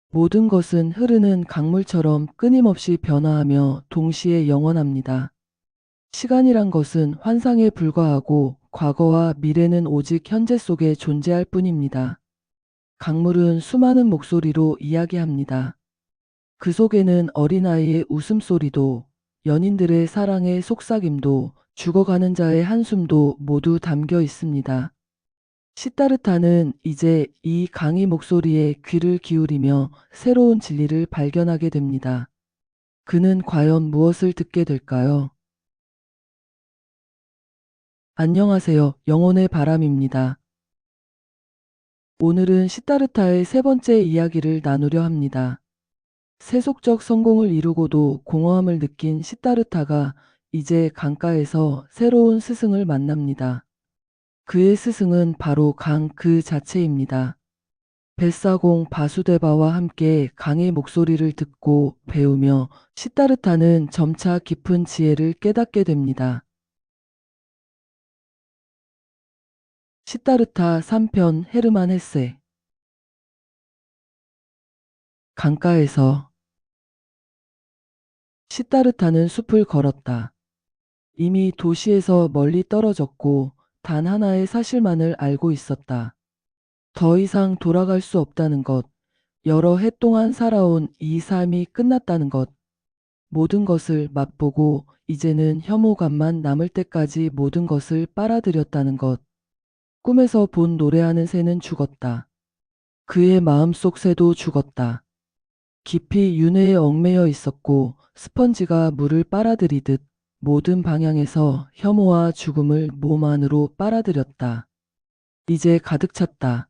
모든 것은 흐르는 강물처럼 끊임없이 변화하며 동시에 영원합니다. 시간이란 것은 환상에 불과하고 과거와 미래는 오직 현재 속에 존재할 뿐입니다. 강물은 수많은 목소리로 이야기합니다. 그 속에는 어린아이의 웃음소리도, 연인들의 사랑의 속삭임도, 죽어가는 자의 한숨도 모두 담겨 있습니다. 시타르타는 이제 이 강의 목소리에 귀를 기울이며 새로운 진리를 발견하게 됩니다. 그는 과연 무엇을 듣게 될까요? 안녕하세요. 영혼의 바람입니다. 오늘은 시타르타의 세 번째 이야기를 나누려 합니다. 세속적 성공을 이루고도 공허함을 느낀 시타르타가 이제 강가에서 새로운 스승을 만납니다. 그의 스승은 바로 강 그 자체입니다. 뱃사공 바수데바와 함께 강의 목소리를 듣고 배우며 시타르타는 점차 깊은 지혜를 깨닫게 됩니다. 시타르타 3편 헤르만 헤세. 강가에서 시타르타는 숲을 걸었다. 이미 도시에서 멀리 떨어졌고 단 하나의 사실만을 알고 있었다. 더 이상 돌아갈 수 없다는 것, 여러 해 동안 살아온 이 삶이 끝났다는 것, 모든 것을 맛보고 이제는 혐오감만 남을 때까지 모든 것을 빨아들였다는 것. 꿈에서 본 노래하는 새는 죽었다. 그의 마음속 새도 죽었다. 깊이 윤회에 얽매여 있었고 스펀지가 물을 빨아들이듯 모든 방향에서 혐오와 죽음을 몸 안으로 빨아들였다. 이제 가득 찼다.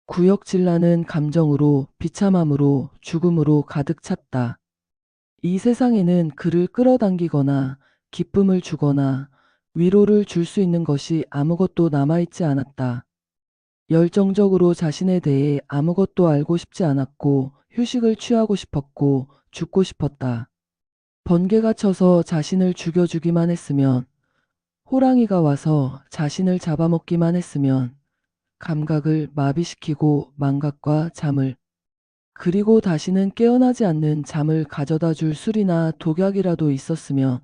구역질나는 감정으로, 비참함으로, 죽음으로 가득 찼다. 이 세상에는 그를 끌어당기거나 기쁨을 주거나 위로를 줄 수 있는 것이 아무것도 남아있지 않았다. 열정적으로 자신에 대해 아무것도 알고 싶지 않았고 휴식을 취하고 싶었고 죽고 싶었다. 번개가 쳐서 자신을 죽여주기만 했으면, 호랑이가 와서 자신을 잡아먹기만 했으면, 감각을 마비시키고 망각과 잠을, 그리고 다시는 깨어나지 않는 잠을 가져다 줄 술이나 독약이라도 있었으면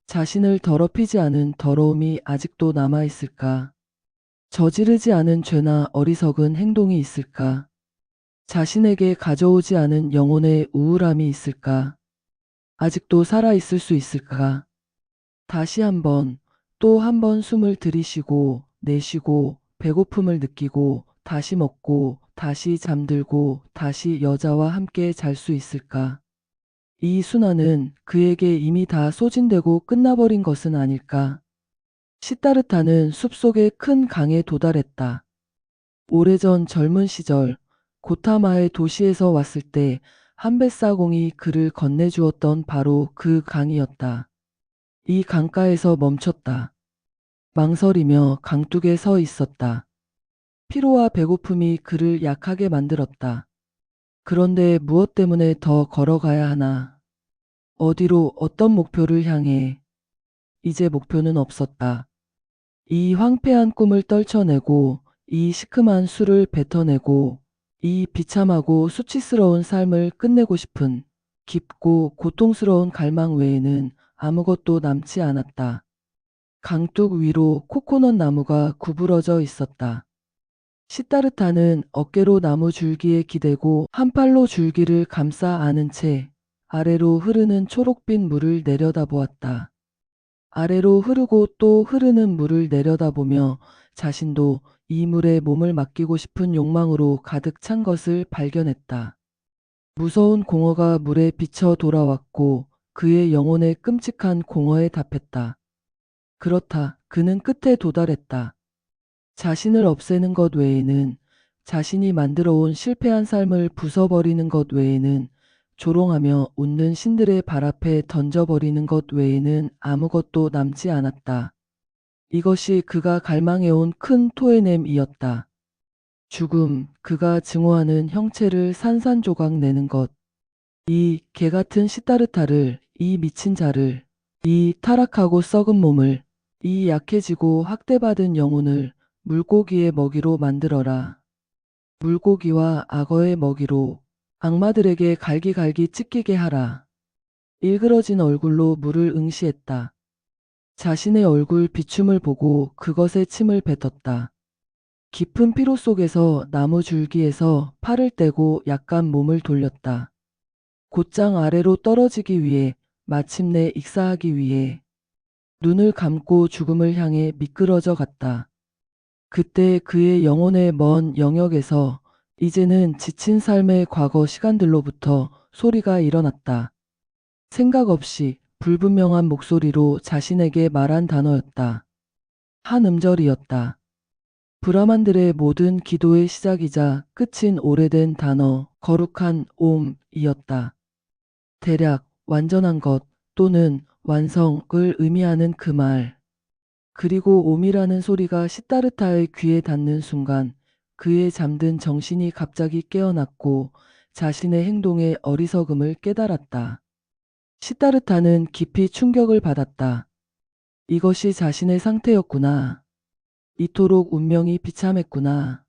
자신을 더럽히지 않은 더러움이 아직도 남아있을까? 저지르지 않은 죄나 어리석은 행동이 있을까? 자신에게 가져오지 않은 영혼의 우울함이 있을까? 아직도 살아있을 수 있을까? 다시 한번, 또 한 번 숨을 들이쉬고 내쉬고 배고픔을 느끼고 다시 먹고 다시 잠들고 다시 여자와 함께 잘 수 있을까? 이 순환은 그에게 이미 다 소진되고 끝나버린 것은 아닐까? 시타르타는 숲속의 큰 강에 도달했다. 오래전 젊은 시절 고타마의 도시에서 왔을 때 한뱃사공이 그를 건네주었던 바로 그 강이었다. 이 강가에서 멈췄다. 망설이며 강둑에 서 있었다. 피로와 배고픔이 그를 약하게 만들었다. 그런데 무엇 때문에 더 걸어가야 하나? 어디로, 어떤 목표를 향해? 이제 목표는 없었다. 이 황폐한 꿈을 떨쳐내고 이 시큼한 술을 뱉어내고 이 비참하고 수치스러운 삶을 끝내고 싶은 깊고 고통스러운 갈망 외에는 아무것도 남지 않았다. 강둑 위로 코코넛 나무가 구부러져 있었다. 시타르타는 어깨로 나무 줄기에 기대고 한 팔로 줄기를 감싸 안은 채 아래로 흐르는 초록빛 물을 내려다보았다. 아래로 흐르고 또 흐르는 물을 내려다보며 자신도 이 물에 몸을 맡기고 싶은 욕망으로 가득 찬 것을 발견했다. 무서운 공허가 물에 비쳐 돌아왔고 그의 영혼에 끔찍한 공허에 답했다. 그렇다. 그는 끝에 도달했다. 자신을 없애는 것 외에는, 자신이 만들어온 실패한 삶을 부숴버리는 것 외에는, 조롱하며 웃는 신들의 발 앞에 던져버리는 것 외에는 아무것도 남지 않았다. 이것이 그가 갈망해온 큰 토해냄이었다. 죽음, 그가 증오하는 형체를 산산조각 내는 것. 이 개같은 시타르타를, 이 미친 자를, 이 타락하고 썩은 몸을, 이 약해지고 학대받은 영혼을 물고기의 먹이로 만들어라. 물고기와 악어의 먹이로, 악마들에게 갈기갈기 찢기게 하라. 일그러진 얼굴로 물을 응시했다. 자신의 얼굴 비춤을 보고 그것에 침을 뱉었다. 깊은 피로 속에서 나무 줄기에서 팔을 떼고 약간 몸을 돌렸다. 곧장 아래로 떨어지기 위해, 마침내 익사하기 위해 눈을 감고 죽음을 향해 미끄러져 갔다. 그때 그의 영혼의 먼 영역에서 이제는 지친 삶의 과거 시간들로부터 소리가 일어났다. 생각 없이 불분명한 목소리로 자신에게 말한 단어였다. 한 음절이었다. 브라만들의 모든 기도의 시작이자 끝인 오래된 단어, 거룩한 옴이었다. 대략 완전한 것 또는 완성을 의미하는 그 말. 그리고 옴이라는 소리가 시타르타의 귀에 닿는 순간 그의 잠든 정신이 갑자기 깨어났고 자신의 행동의 어리석음을 깨달았다. 시타르타는 깊이 충격을 받았다. 이것이 자신의 상태였구나. 이토록 운명이 비참했구나.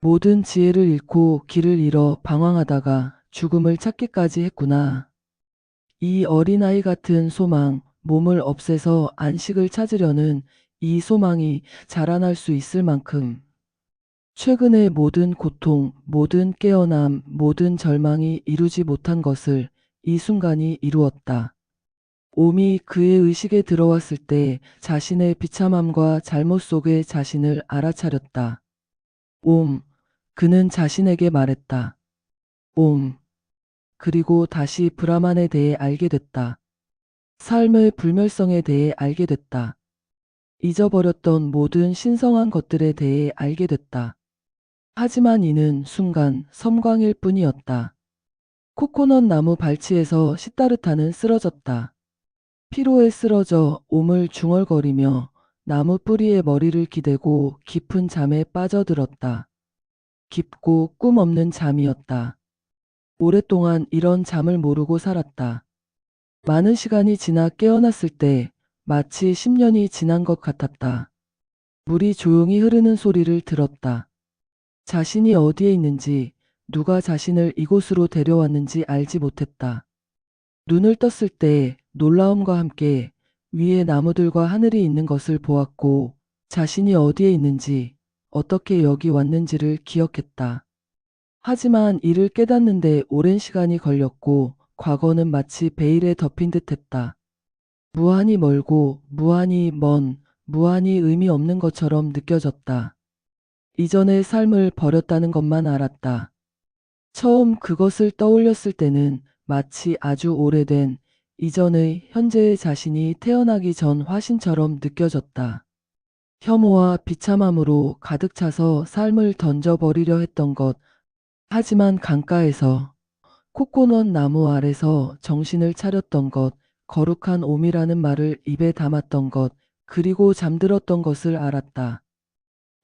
모든 지혜를 잃고 길을 잃어 방황하다가 죽음을 찾기까지 했구나. 이 어린아이 같은 소망, 몸을 없애서 안식을 찾으려는 이 소망이 자라날 수 있을 만큼 최근의 모든 고통, 모든 깨어남, 모든 절망이 이루지 못한 것을 이 순간이 이루었다. 옴이 그의 의식에 들어왔을 때 자신의 비참함과 잘못 속의 자신을 알아차렸다. 옴, 그는 자신에게 말했다. 옴, 그리고 다시 브라만에 대해 알게 됐다. 삶의 불멸성에 대해 알게 됐다. 잊어버렸던 모든 신성한 것들에 대해 알게 됐다. 하지만 이는 순간 섬광일 뿐이었다. 코코넛 나무 발치에서 시타르타는 쓰러졌다. 피로에 쓰러져 옴을 중얼거리며 나무 뿌리에 머리를 기대고 깊은 잠에 빠져들었다. 깊고 꿈 없는 잠이었다. 오랫동안 이런 잠을 모르고 살았다. 많은 시간이 지나 깨어났을 때 마치 10년이 지난 것 같았다. 물이 조용히 흐르는 소리를 들었다. 자신이 어디에 있는지, 누가 자신을 이곳으로 데려왔는지 알지 못했다. 눈을 떴을 때 놀라움과 함께 위에 나무들과 하늘이 있는 것을 보았고 자신이 어디에 있는지, 어떻게 여기 왔는지를 기억했다. 하지만 이를 깨닫는데 오랜 시간이 걸렸고 과거는 마치 베일에 덮인 듯했다. 무한히 멀고 무한히 먼, 무한히 의미 없는 것처럼 느껴졌다. 이전의 삶을 버렸다는 것만 알았다. 처음 그것을 떠올렸을 때는 마치 아주 오래된 이전의 현재의 자신이 태어나기 전 화신처럼 느껴졌다. 혐오와 비참함으로 가득 차서 삶을 던져버리려 했던 것. 하지만 강가에서 코코넛 나무 아래서 정신을 차렸던 것, 거룩한 옴이라는 말을 입에 담았던 것, 그리고 잠들었던 것을 알았다.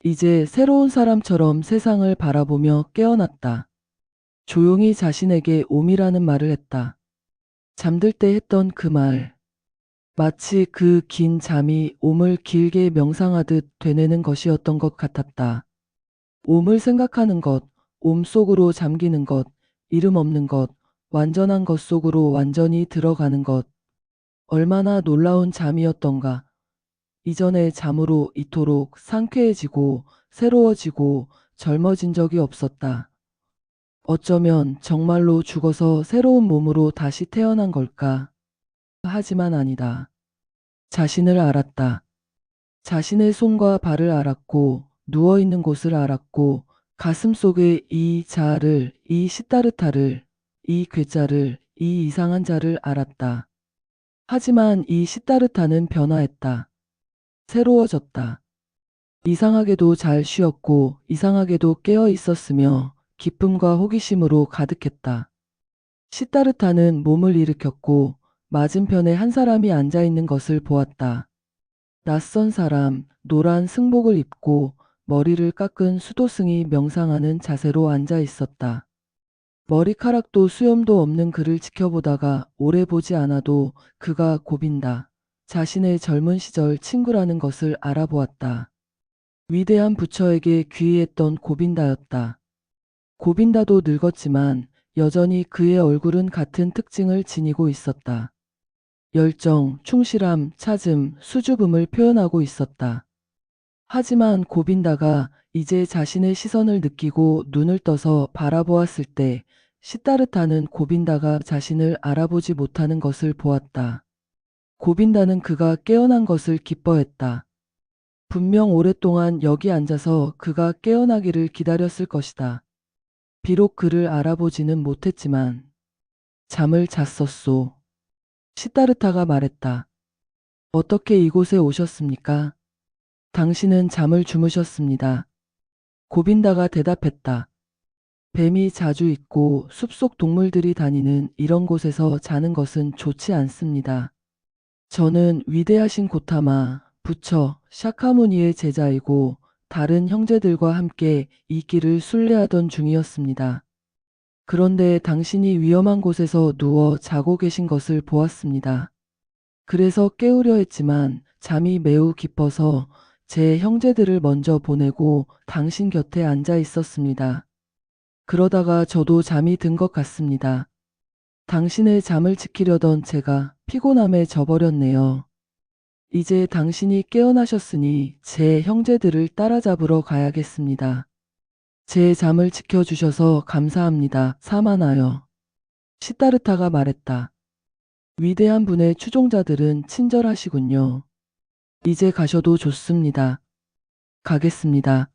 이제 새로운 사람처럼 세상을 바라보며 깨어났다. 조용히 자신에게 옴이라는 말을 했다. 잠들 때 했던 그 말. 마치 그 긴 잠이 옴을 길게 명상하듯 되뇌는 것이었던 것 같았다. 옴을 생각하는 것, 옴 속으로 잠기는 것, 이름 없는 것, 완전한 것 속으로 완전히 들어가는 것. 얼마나 놀라운 잠이었던가. 이전의 잠으로 이토록 상쾌해지고 새로워지고 젊어진 적이 없었다. 어쩌면 정말로 죽어서 새로운 몸으로 다시 태어난 걸까? 하지만 아니다. 자신을 알았다. 자신의 손과 발을 알았고 누워있는 곳을 알았고 가슴 속에 이 자아를, 이 시타르타를, 이 괴짜를, 이 이상한 자를 알았다. 하지만 이 시타르타는 변화했다. 새로워졌다. 이상하게도 잘 쉬었고 이상하게도 깨어 있었으며 기쁨과 호기심으로 가득했다. 시타르타는 몸을 일으켰고 맞은편에 한 사람이 앉아 있는 것을 보았다. 낯선 사람, 노란 승복을 입고 머리를 깎은 수도승이 명상하는 자세로 앉아 있었다. 머리카락도 수염도 없는 그를 지켜보다가 오래 보지 않아도 그가 고빈다. 자신의 젊은 시절 친구라는 것을 알아보았다. 위대한 부처에게 귀의했던 고빈다였다. 고빈다도 늙었지만 여전히 그의 얼굴은 같은 특징을 지니고 있었다. 열정, 충실함, 차즘, 수줍음을 표현하고 있었다. 하지만 고빈다가 이제 자신의 시선을 느끼고 눈을 떠서 바라보았을 때 시타르타는 고빈다가 자신을 알아보지 못하는 것을 보았다. 고빈다는 그가 깨어난 것을 기뻐했다. 분명 오랫동안 여기 앉아서 그가 깨어나기를 기다렸을 것이다. 비록 그를 알아보지는 못했지만 잠을 잤었소. 시타르타가 말했다. 어떻게 이곳에 오셨습니까? 당신은 잠을 주무셨습니다. 고빈다가 대답했다. 뱀이 자주 있고 숲속 동물들이 다니는 이런 곳에서 자는 것은 좋지 않습니다. 저는 위대하신 고타마, 부처, 샤카무니의 제자이고 다른 형제들과 함께 이 길을 순례하던 중이었습니다. 그런데 당신이 위험한 곳에서 누워 자고 계신 것을 보았습니다. 그래서 깨우려 했지만 잠이 매우 깊어서 제 형제들을 먼저 보내고 당신 곁에 앉아 있었습니다. 그러다가 저도 잠이 든 것 같습니다. 당신의 잠을 지키려던 제가 피곤함에 져버렸네요. 이제 당신이 깨어나셨으니 제 형제들을 따라잡으러 가야겠습니다. 제 잠을 지켜주셔서 감사합니다. 사마나요. 시타르타가 말했다. 위대한 분의 추종자들은 친절하시군요. 이제 가셔도 좋습니다. 가겠습니다.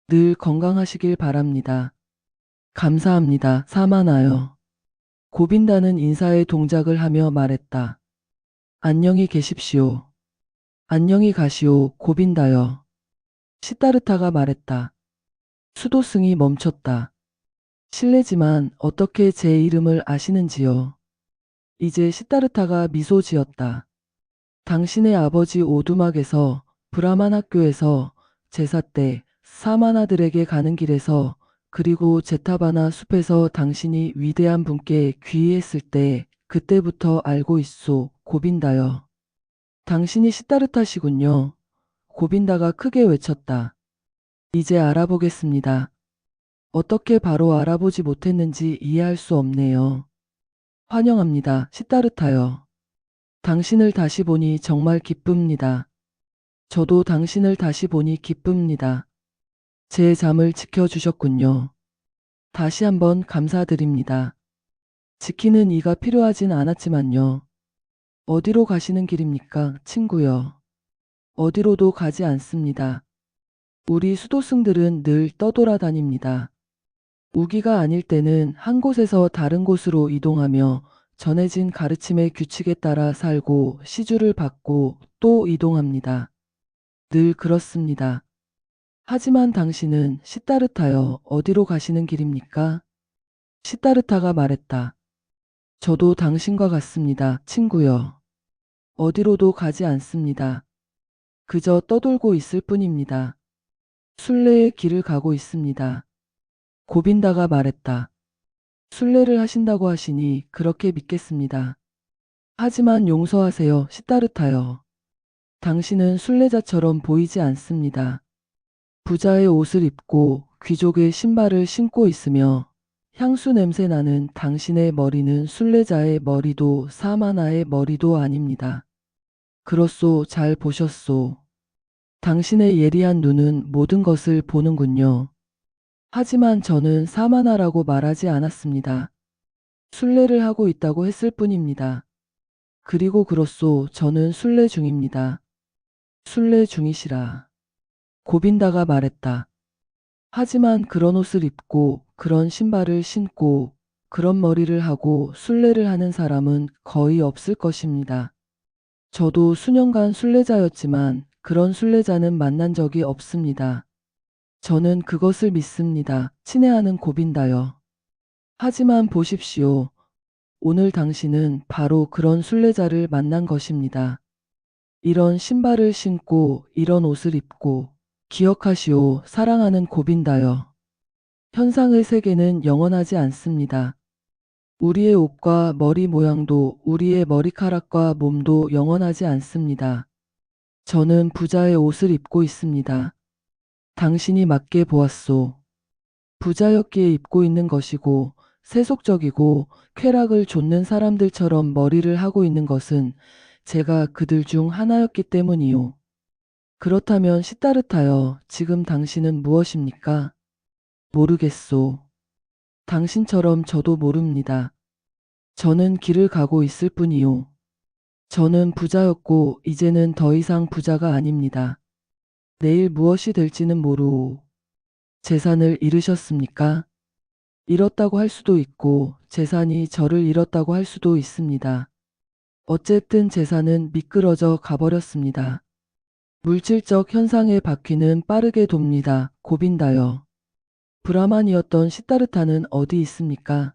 늘 건강하시길 바랍니다. 감사합니다. 사마나요. 고빈다는 인사의 동작을 하며 말했다. 안녕히 계십시오. 안녕히 가시오, 고빈다요. 시타르타가 말했다. 수도승이 멈췄다. 실례지만 어떻게 제 이름을 아시는지요? 이제 시타르타가 미소 지었다. 당신의 아버지 오두막에서 브라만 학교에서 제사 때 사마나들에게 가는 길에서 그리고 제타바나 숲에서 당신이 위대한 분께 귀의했을 때 그때부터 알고 있소, 고빈다요. 당신이 시타르타시군요. 고빈다가 크게 외쳤다. 이제 알아보겠습니다. 어떻게 바로 알아보지 못했는지 이해할 수 없네요. 환영합니다, 시타르타요. 당신을 다시 보니 정말 기쁩니다. 저도 당신을 다시 보니 기쁩니다. 제 잠을 지켜주셨군요. 다시 한번 감사드립니다. 지키는 이가 필요하진 않았지만요. 어디로 가시는 길입니까, 친구요? 어디로도 가지 않습니다. 우리 수도승들은 늘 떠돌아다닙니다. 우기가 아닐 때는 한 곳에서 다른 곳으로 이동하며 전해진 가르침의 규칙에 따라 살고 시주를 받고 또 이동합니다. 늘 그렇습니다. 하지만 당신은 시타르타여 어디로 가시는 길입니까? 시타르타가 말했다. 저도 당신과 같습니다, 친구여. 어디로도 가지 않습니다. 그저 떠돌고 있을 뿐입니다. 순례의 길을 가고 있습니다. 고빈다가 말했다. 순례를 하신다고 하시니 그렇게 믿겠습니다. 하지만 용서하세요, 시타르타여. 당신은 순례자처럼 보이지 않습니다. 부자의 옷을 입고 귀족의 신발을 신고 있으며 향수 냄새 나는 당신의 머리는 순례자의 머리도 사마나의 머리도 아닙니다. 그렇소, 잘 보셨소. 당신의 예리한 눈은 모든 것을 보는군요. 하지만 저는 사마나라고 말하지 않았습니다. 순례를 하고 있다고 했을 뿐입니다. 그리고 그렇소, 저는 순례 중입니다. 순례 중이시라. 고빈다가 말했다. 하지만 그런 옷을 입고 그런 신발을 신고 그런 머리를 하고 순례를 하는 사람은 거의 없을 것입니다. 저도 수년간 순례자였지만 그런 순례자는 만난 적이 없습니다. 저는 그것을 믿습니다. 친애하는 고빈다요. 하지만 보십시오. 오늘 당신은 바로 그런 순례자를 만난 것입니다. 이런 신발을 신고 이런 옷을 입고 기억하시오, 사랑하는 고빈다여. 현상의 세계는 영원하지 않습니다. 우리의 옷과 머리 모양도 우리의 머리카락과 몸도 영원하지 않습니다. 저는 부자의 옷을 입고 있습니다. 당신이 맞게 보았소. 부자였기에 입고 있는 것이고 세속적이고 쾌락을 좇는 사람들처럼 머리를 하고 있는 것은 제가 그들 중 하나였기 때문이요. 그렇다면 시타르타여, 지금 당신은 무엇입니까? 모르겠소. 당신처럼 저도 모릅니다. 저는 길을 가고 있을 뿐이요. 저는 부자였고 이제는 더 이상 부자가 아닙니다. 내일 무엇이 될지는 모르오. 재산을 잃으셨습니까? 잃었다고 할 수도 있고 재산이 저를 잃었다고 할 수도 있습니다. 어쨌든 재산은 미끄러져 가버렸습니다. 물질적 현상의 바퀴는 빠르게 돕니다. 고빈다여. 브라만이었던 시타르타는 어디 있습니까?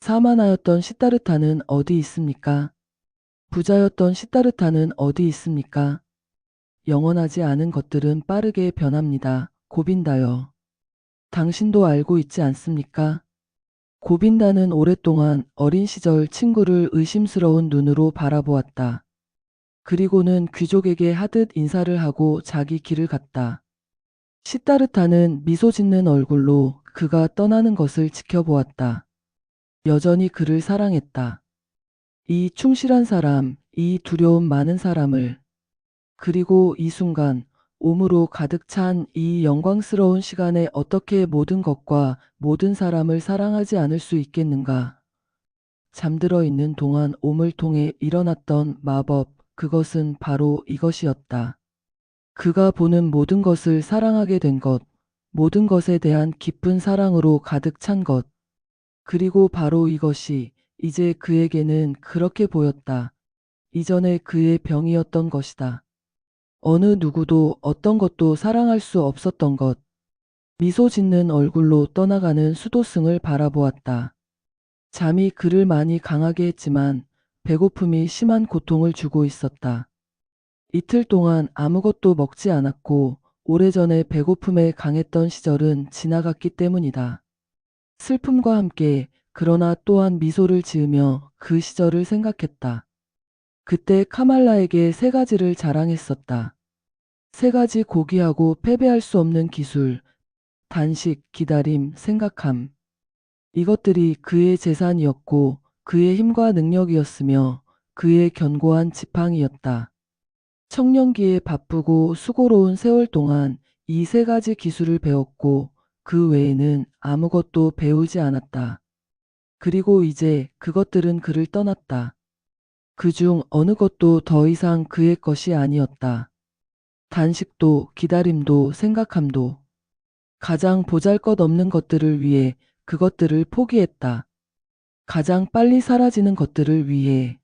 사마나였던 시타르타는 어디 있습니까? 부자였던 시타르타는 어디 있습니까? 영원하지 않은 것들은 빠르게 변합니다. 고빈다여. 당신도 알고 있지 않습니까? 고빈다는 오랫동안 어린 시절 친구를 의심스러운 눈으로 바라보았다. 그리고는 귀족에게 하듯 인사를 하고 자기 길을 갔다. 시타르타는 미소 짓는 얼굴로 그가 떠나는 것을 지켜보았다. 여전히 그를 사랑했다. 이 충실한 사람, 이 두려움 많은 사람을. 그리고 이 순간 오므로 가득 찬 이 영광스러운 시간에 어떻게 모든 것과 모든 사람을 사랑하지 않을 수 있겠는가. 잠들어 있는 동안 오물 통해 일어났던 마법, 그것은 바로 이것이었다. 그가 보는 모든 것을 사랑하게 된 것, 모든 것에 대한 깊은 사랑으로 가득 찬 것. 그리고 바로 이것이 이제 그에게는 그렇게 보였다. 이전에 그의 병이었던 것이다. 어느 누구도 어떤 것도 사랑할 수 없었던 것. 미소 짓는 얼굴로 떠나가는 수도승을 바라보았다. 잠이 그를 많이 강하게 했지만 배고픔이 심한 고통을 주고 있었다. 이틀 동안 아무것도 먹지 않았고 오래전에 배고픔에 강했던 시절은 지나갔기 때문이다. 슬픔과 함께 그러나 또한 미소를 지으며 그 시절을 생각했다. 그때 카말라에게 세 가지를 자랑했었다. 세 가지 고귀하고 패배할 수 없는 기술, 단식, 기다림, 생각함. 이것들이 그의 재산이었고 그의 힘과 능력이었으며 그의 견고한 지팡이였다. 청년기에 바쁘고 수고로운 세월 동안 이 세 가지 기술을 배웠고 그 외에는 아무것도 배우지 않았다. 그리고 이제 그것들은 그를 떠났다. 그중 어느 것도 더 이상 그의 것이 아니었다. 단식도 기다림도 생각함도 가장 보잘것없는 것들을 위해 그것들을 포기했다. 가장 빨리 사라지는 것들을 위해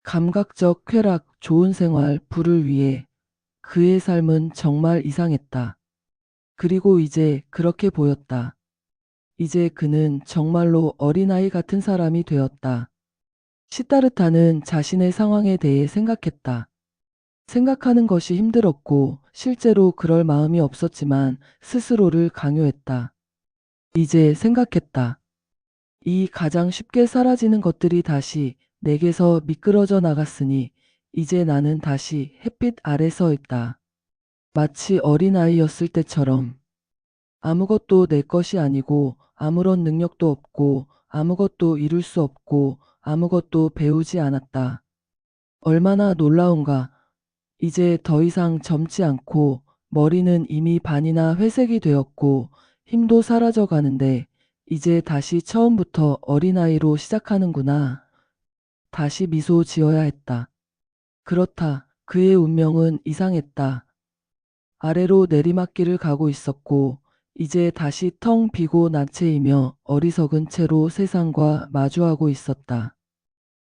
감각적 쾌락, 좋은 생활, 부를 위해 그의 삶은 정말 이상했다. 그리고 이제 그렇게 보였다. 이제 그는 정말로 어린아이 같은 사람이 되었다. 시타르타는 자신의 상황에 대해 생각했다. 생각하는 것이 힘들었고 실제로 그럴 마음이 없었지만 스스로를 강요했다. 이제 생각했다. 이 가장 쉽게 사라지는 것들이 다시 내게서 미끄러져 나갔으니 이제 나는 다시 햇빛 아래 서 있다. 마치 어린아이였을 때처럼. 아무것도 내 것이 아니고 아무런 능력도 없고 아무것도 이룰 수 없고 아무것도 배우지 않았다. 얼마나 놀라운가. 이제 더 이상 젊지 않고 머리는 이미 반이나 회색이 되었고 힘도 사라져 가는데 이제 다시 처음부터 어린아이로 시작하는구나. 다시 미소 지어야 했다. 그렇다. 그의 운명은 이상했다. 아래로 내리막길을 가고 있었고 이제 다시 텅 비고 난 채이며 어리석은 채로 세상과 마주하고 있었다.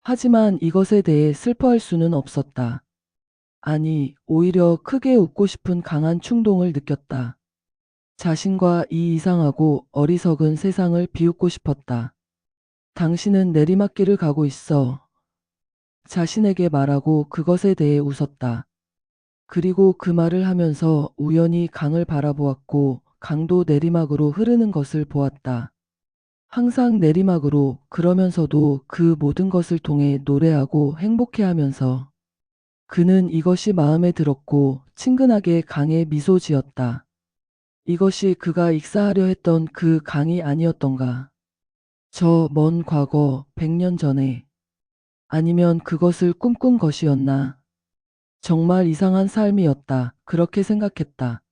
하지만 이것에 대해 슬퍼할 수는 없었다. 아니, 오히려 크게 웃고 싶은 강한 충동을 느꼈다. 자신과 이 이상하고 어리석은 세상을 비웃고 싶었다. 당신은 내리막길을 가고 있어. 자신에게 말하고 그것에 대해 웃었다. 그리고 그 말을 하면서 우연히 강을 바라보았고 강도 내리막으로 흐르는 것을 보았다. 항상 내리막으로, 그러면서도 그 모든 것을 통해 노래하고 행복해하면서 그는 이것이 마음에 들었고 친근하게 강에 미소 지었다. 이것이 그가 익사하려 했던 그 강이 아니었던가. 저 먼 과거 100년 전에. 아니면 그것을 꿈꾼 것이었나. 정말 이상한 삶이었다. 그렇게 생각했다.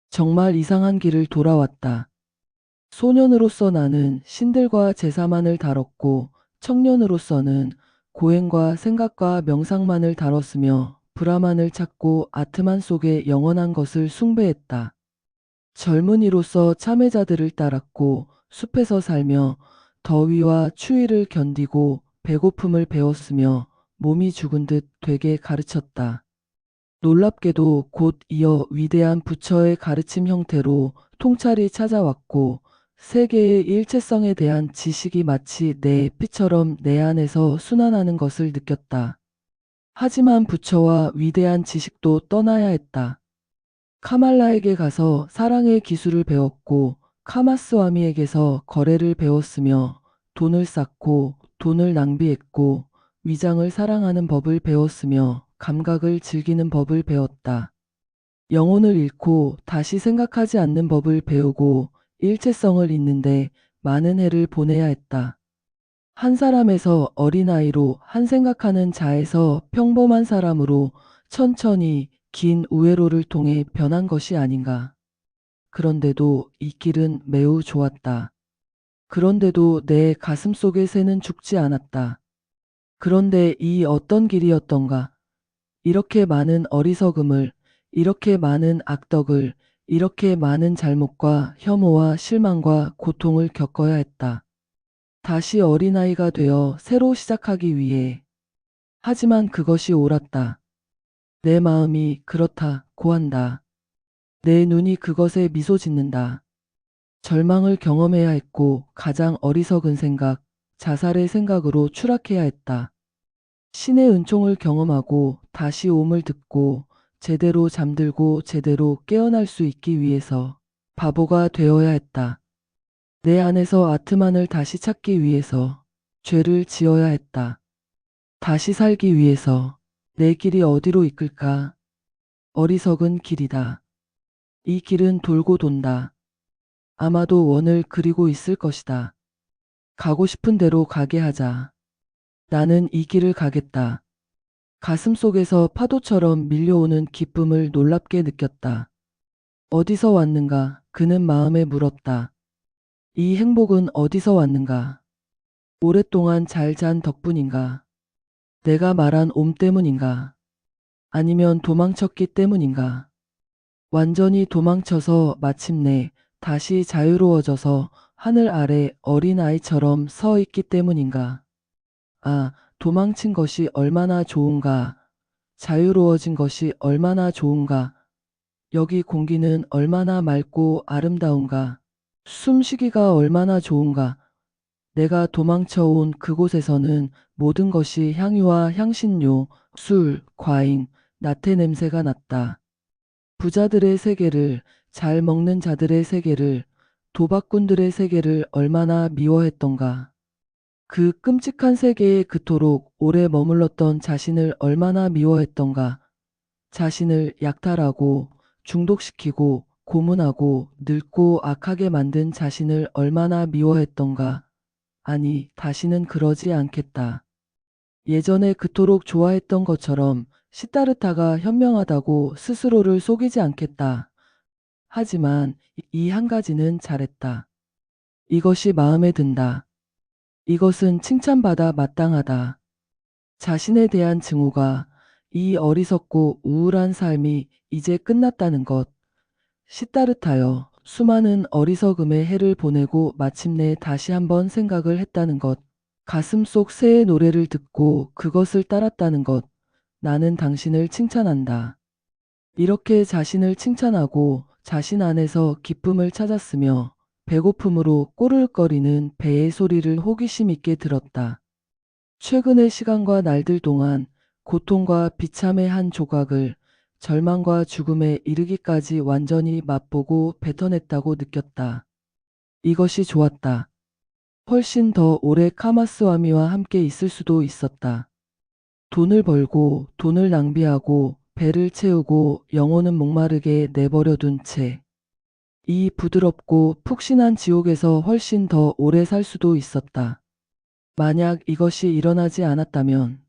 정말 이상한 길을 돌아왔다. 소년으로서 나는 신들과 제사만을 다뤘고 청년으로서는 고행과 생각과 명상만을 다뤘으며 브라만을 찾고 아트만 속에 영원한 것을 숭배했다. 젊은이로서 참회자들을 따랐고 숲에서 살며 더위와 추위를 견디고 배고픔을 배웠으며 몸이 죽은 듯 되게 가르쳤다. 놀랍게도 곧 이어 위대한 부처의 가르침 형태로 통찰이 찾아왔고 세계의 일체성에 대한 지식이 마치 내 피처럼 내 안에서 순환하는 것을 느꼈다. 하지만 부처와 위대한 지식도 떠나야 했다. 카말라에게 가서 사랑의 기술을 배웠고 카마스와미에게서 거래를 배웠으며 돈을 쌓고 돈을 낭비했고 위장을 사랑하는 법을 배웠으며 감각을 즐기는 법을 배웠다. 영혼을 잃고 다시 생각하지 않는 법을 배우고 일체성을 잇는데 많은 해를 보내야 했다. 한 사람에서 어린아이로 한 생각하는 자에서 평범한 사람으로 천천히 긴 우회로를 통해 변한 것이 아닌가. 그런데도 이 길은 매우 좋았다. 그런데도 내 가슴 속의 새는 죽지 않았다. 그런데 이 어떤 길이었던가. 이렇게 많은 어리석음을, 이렇게 많은 악덕을, 이렇게 많은 잘못과 혐오와 실망과 고통을 겪어야 했다. 다시 어린아이가 되어 새로 시작하기 위해. 하지만 그것이 옳았다. 내 마음이 그렇다 고한다. 내 눈이 그것에 미소 짓는다. 절망을 경험해야 했고 가장 어리석은 생각, 자살의 생각으로 추락해야 했다. 신의 은총을 경험하고 다시 옴을 듣고 제대로 잠들고 제대로 깨어날 수 있기 위해서 바보가 되어야 했다. 내 안에서 아트만을 다시 찾기 위해서 죄를 지어야 했다. 다시 살기 위해서 내 길이 어디로 이끌까? 어리석은 길이다. 이 길은 돌고 돈다. 아마도 원을 그리고 있을 것이다. 가고 싶은 대로 가게 하자. 나는 이 길을 가겠다. 가슴 속에서 파도처럼 밀려오는 기쁨을 놀랍게 느꼈다. 어디서 왔는가? 그는 마음에 물었다. 이 행복은 어디서 왔는가? 오랫동안 잘 잔 덕분인가? 내가 말한 옴 때문인가? 아니면 도망쳤기 때문인가? 완전히 도망쳐서 마침내 다시 자유로워져서 하늘 아래 어린아이처럼 서 있기 때문인가? 아, 도망친 것이 얼마나 좋은가? 자유로워진 것이 얼마나 좋은가? 여기 공기는 얼마나 맑고 아름다운가? 숨쉬기가 얼마나 좋은가? 내가 도망쳐온 그곳에서는 모든 것이 향유와 향신료, 술, 과잉, 나태 냄새가 났다. 부자들의 세계를, 잘 먹는 자들의 세계를, 도박꾼들의 세계를 얼마나 미워했던가. 그 끔찍한 세계에 그토록 오래 머물렀던 자신을 얼마나 미워했던가. 자신을 약탈하고 중독시키고 고문하고 늙고 악하게 만든 자신을 얼마나 미워했던가. 아니, 다시는 그러지 않겠다. 예전에 그토록 좋아했던 것처럼 시타르타가 현명하다고 스스로를 속이지 않겠다. 하지만 이 한 가지는 잘했다. 이것이 마음에 든다. 이것은 칭찬받아 마땅하다. 자신에 대한 증오가 이 어리석고 우울한 삶이 이제 끝났다는 것. 시타르타여, 수많은 어리석음의 해를 보내고 마침내 다시 한번 생각을 했다는 것. 가슴 속 새의 노래를 듣고 그것을 따랐다는 것. 나는 당신을 칭찬한다. 이렇게 자신을 칭찬하고 자신 안에서 기쁨을 찾았으며 배고픔으로 꼬르륵거리는 배의 소리를 호기심 있게 들었다. 최근의 시간과 날들 동안 고통과 비참의 한 조각을 절망과 죽음에 이르기까지 완전히 맛보고 뱉어냈다고 느꼈다. 이것이 좋았다. 훨씬 더 오래 카마스와미와 함께 있을 수도 있었다. 돈을 벌고 돈을 낭비하고 배를 채우고 영혼은 목마르게 내버려둔 채 이 부드럽고 푹신한 지옥에서 훨씬 더 오래 살 수도 있었다. 만약 이것이 일어나지 않았다면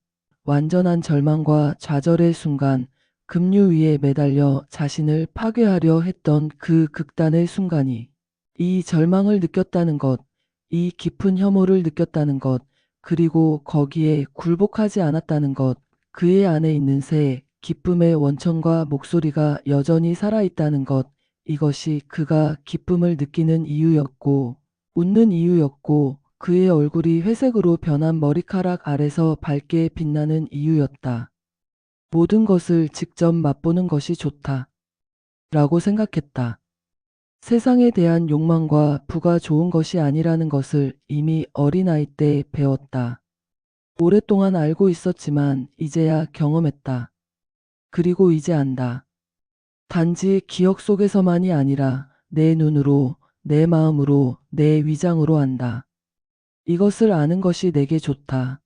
완전한 절망과 좌절의 순간, 급류 위에 매달려 자신을 파괴하려 했던 그 극단의 순간이 이 절망을 느꼈다는 것, 이 깊은 혐오를 느꼈다는 것, 그리고 거기에 굴복하지 않았다는 것, 그의 안에 있는 새 기쁨의 원천과 목소리가 여전히 살아있다는 것, 이것이 그가 기쁨을 느끼는 이유였고, 웃는 이유였고, 그의 얼굴이 회색으로 변한 머리카락 아래서 밝게 빛나는 이유였다. 모든 것을 직접 맛보는 것이 좋다. 라고 생각했다. 세상에 대한 욕망과 부가 좋은 것이 아니라는 것을 이미 어린아이 때 배웠다. 오랫동안 알고 있었지만 이제야 경험했다. 그리고 이제 안다. 단지 기억 속에서만이 아니라 내 눈으로, 내 마음으로, 내 위장으로 안다. 이것을 아는 것이 내게 좋다.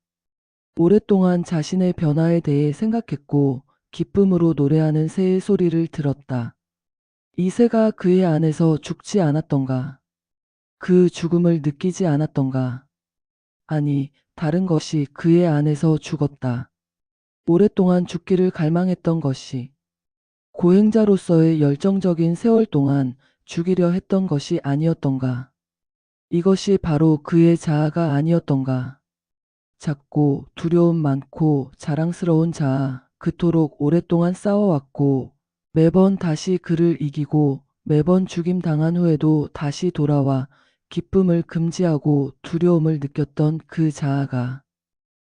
오랫동안 자신의 변화에 대해 생각했고 기쁨으로 노래하는 새의 소리를 들었다. 이 새가 그의 안에서 죽지 않았던가? 그 죽음을 느끼지 않았던가? 아니, 다른 것이 그의 안에서 죽었다. 오랫동안 죽기를 갈망했던 것이 고행자로서의 열정적인 세월 동안 죽이려 했던 것이 아니었던가? 이것이 바로 그의 자아가 아니었던가? 작고 두려움 많고 자랑스러운 자아, 그토록 오랫동안 싸워왔고 매번 다시 그를 이기고 매번 죽임 당한 후에도 다시 돌아와 기쁨을 금지하고 두려움을 느꼈던 그 자아가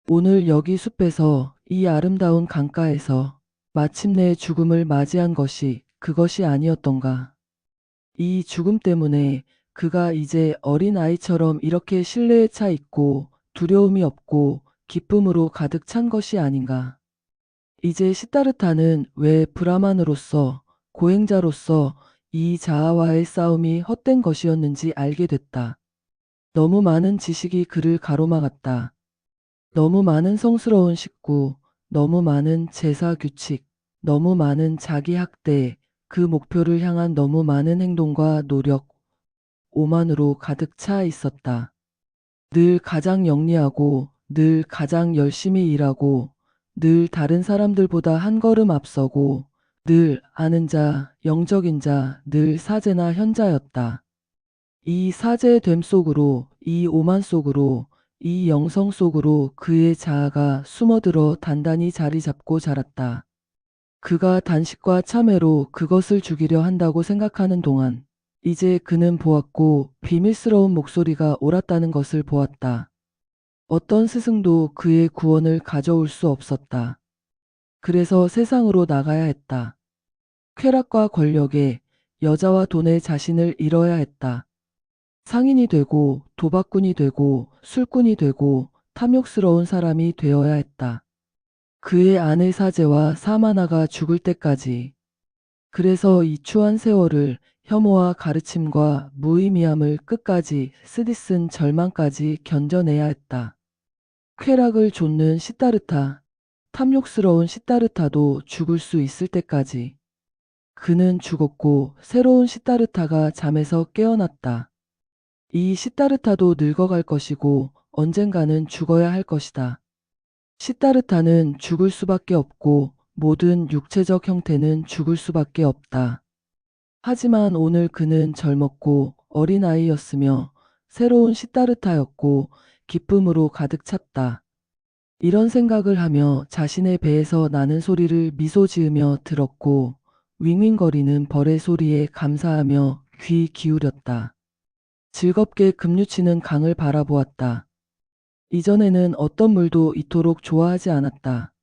오늘 여기 숲에서 이 아름다운 강가에서 마침내 죽음을 맞이한 것이 그것이 아니었던가. 이 죽음 때문에 그가 이제 어린 아이처럼 이렇게 신뢰에 차 있고 두려움이 없고 기쁨으로 가득 찬 것이 아닌가. 이제 시타르타는 왜 브라만으로서 고행자로서 이 자아와의 싸움이 헛된 것이었는지 알게 됐다. 너무 많은 지식이 그를 가로막았다. 너무 많은 성스러운 식구, 너무 많은 제사 규칙, 너무 많은 자기 학대, 그 목표를 향한 너무 많은 행동과 노력, 오만으로 가득 차 있었다. 늘 가장 영리하고, 늘 가장 열심히 일하고, 늘 다른 사람들보다 한 걸음 앞서고, 늘 아는 자, 영적인 자, 늘 사제나 현자였다. 이 사제됨 속으로, 이 오만 속으로, 이 영성 속으로 그의 자아가 숨어들어 단단히 자리 잡고 자랐다. 그가 단식과 참회로 그것을 죽이려 한다고 생각하는 동안 이제 그는 보았고 비밀스러운 목소리가 옳았다는 것을 보았다. 어떤 스승도 그의 구원을 가져올 수 없었다. 그래서 세상으로 나가야 했다. 쾌락과 권력에 여자와 돈에 자신을 잃어야 했다. 상인이 되고 도박꾼이 되고 술꾼이 되고 탐욕스러운 사람이 되어야 했다. 그의 아내 사제와 사마나가 죽을 때까지. 그래서 이 추한 세월을 혐오와 가르침과 무의미함을 끝까지 쓰디쓴 절망까지 견뎌내야 했다. 쾌락을 좇는 시타르타, 탐욕스러운 시타르타도 죽을 수 있을 때까지. 그는 죽었고 새로운 시타르타가 잠에서 깨어났다. 이 시타르타도 늙어갈 것이고 언젠가는 죽어야 할 것이다. 시타르타는 죽을 수밖에 없고 모든 육체적 형태는 죽을 수밖에 없다. 하지만 오늘 그는 젊었고 어린아이였으며 새로운 시타르타였고 기쁨으로 가득 찼다. 이런 생각을 하며 자신의 배에서 나는 소리를 미소 지으며 들었고 윙윙거리는 벌의 소리에 감사하며 귀 기울였다. 즐겁게 급류치는 강을 바라보았다. 이전에는 어떤 물도 이토록 좋아하지 않았다.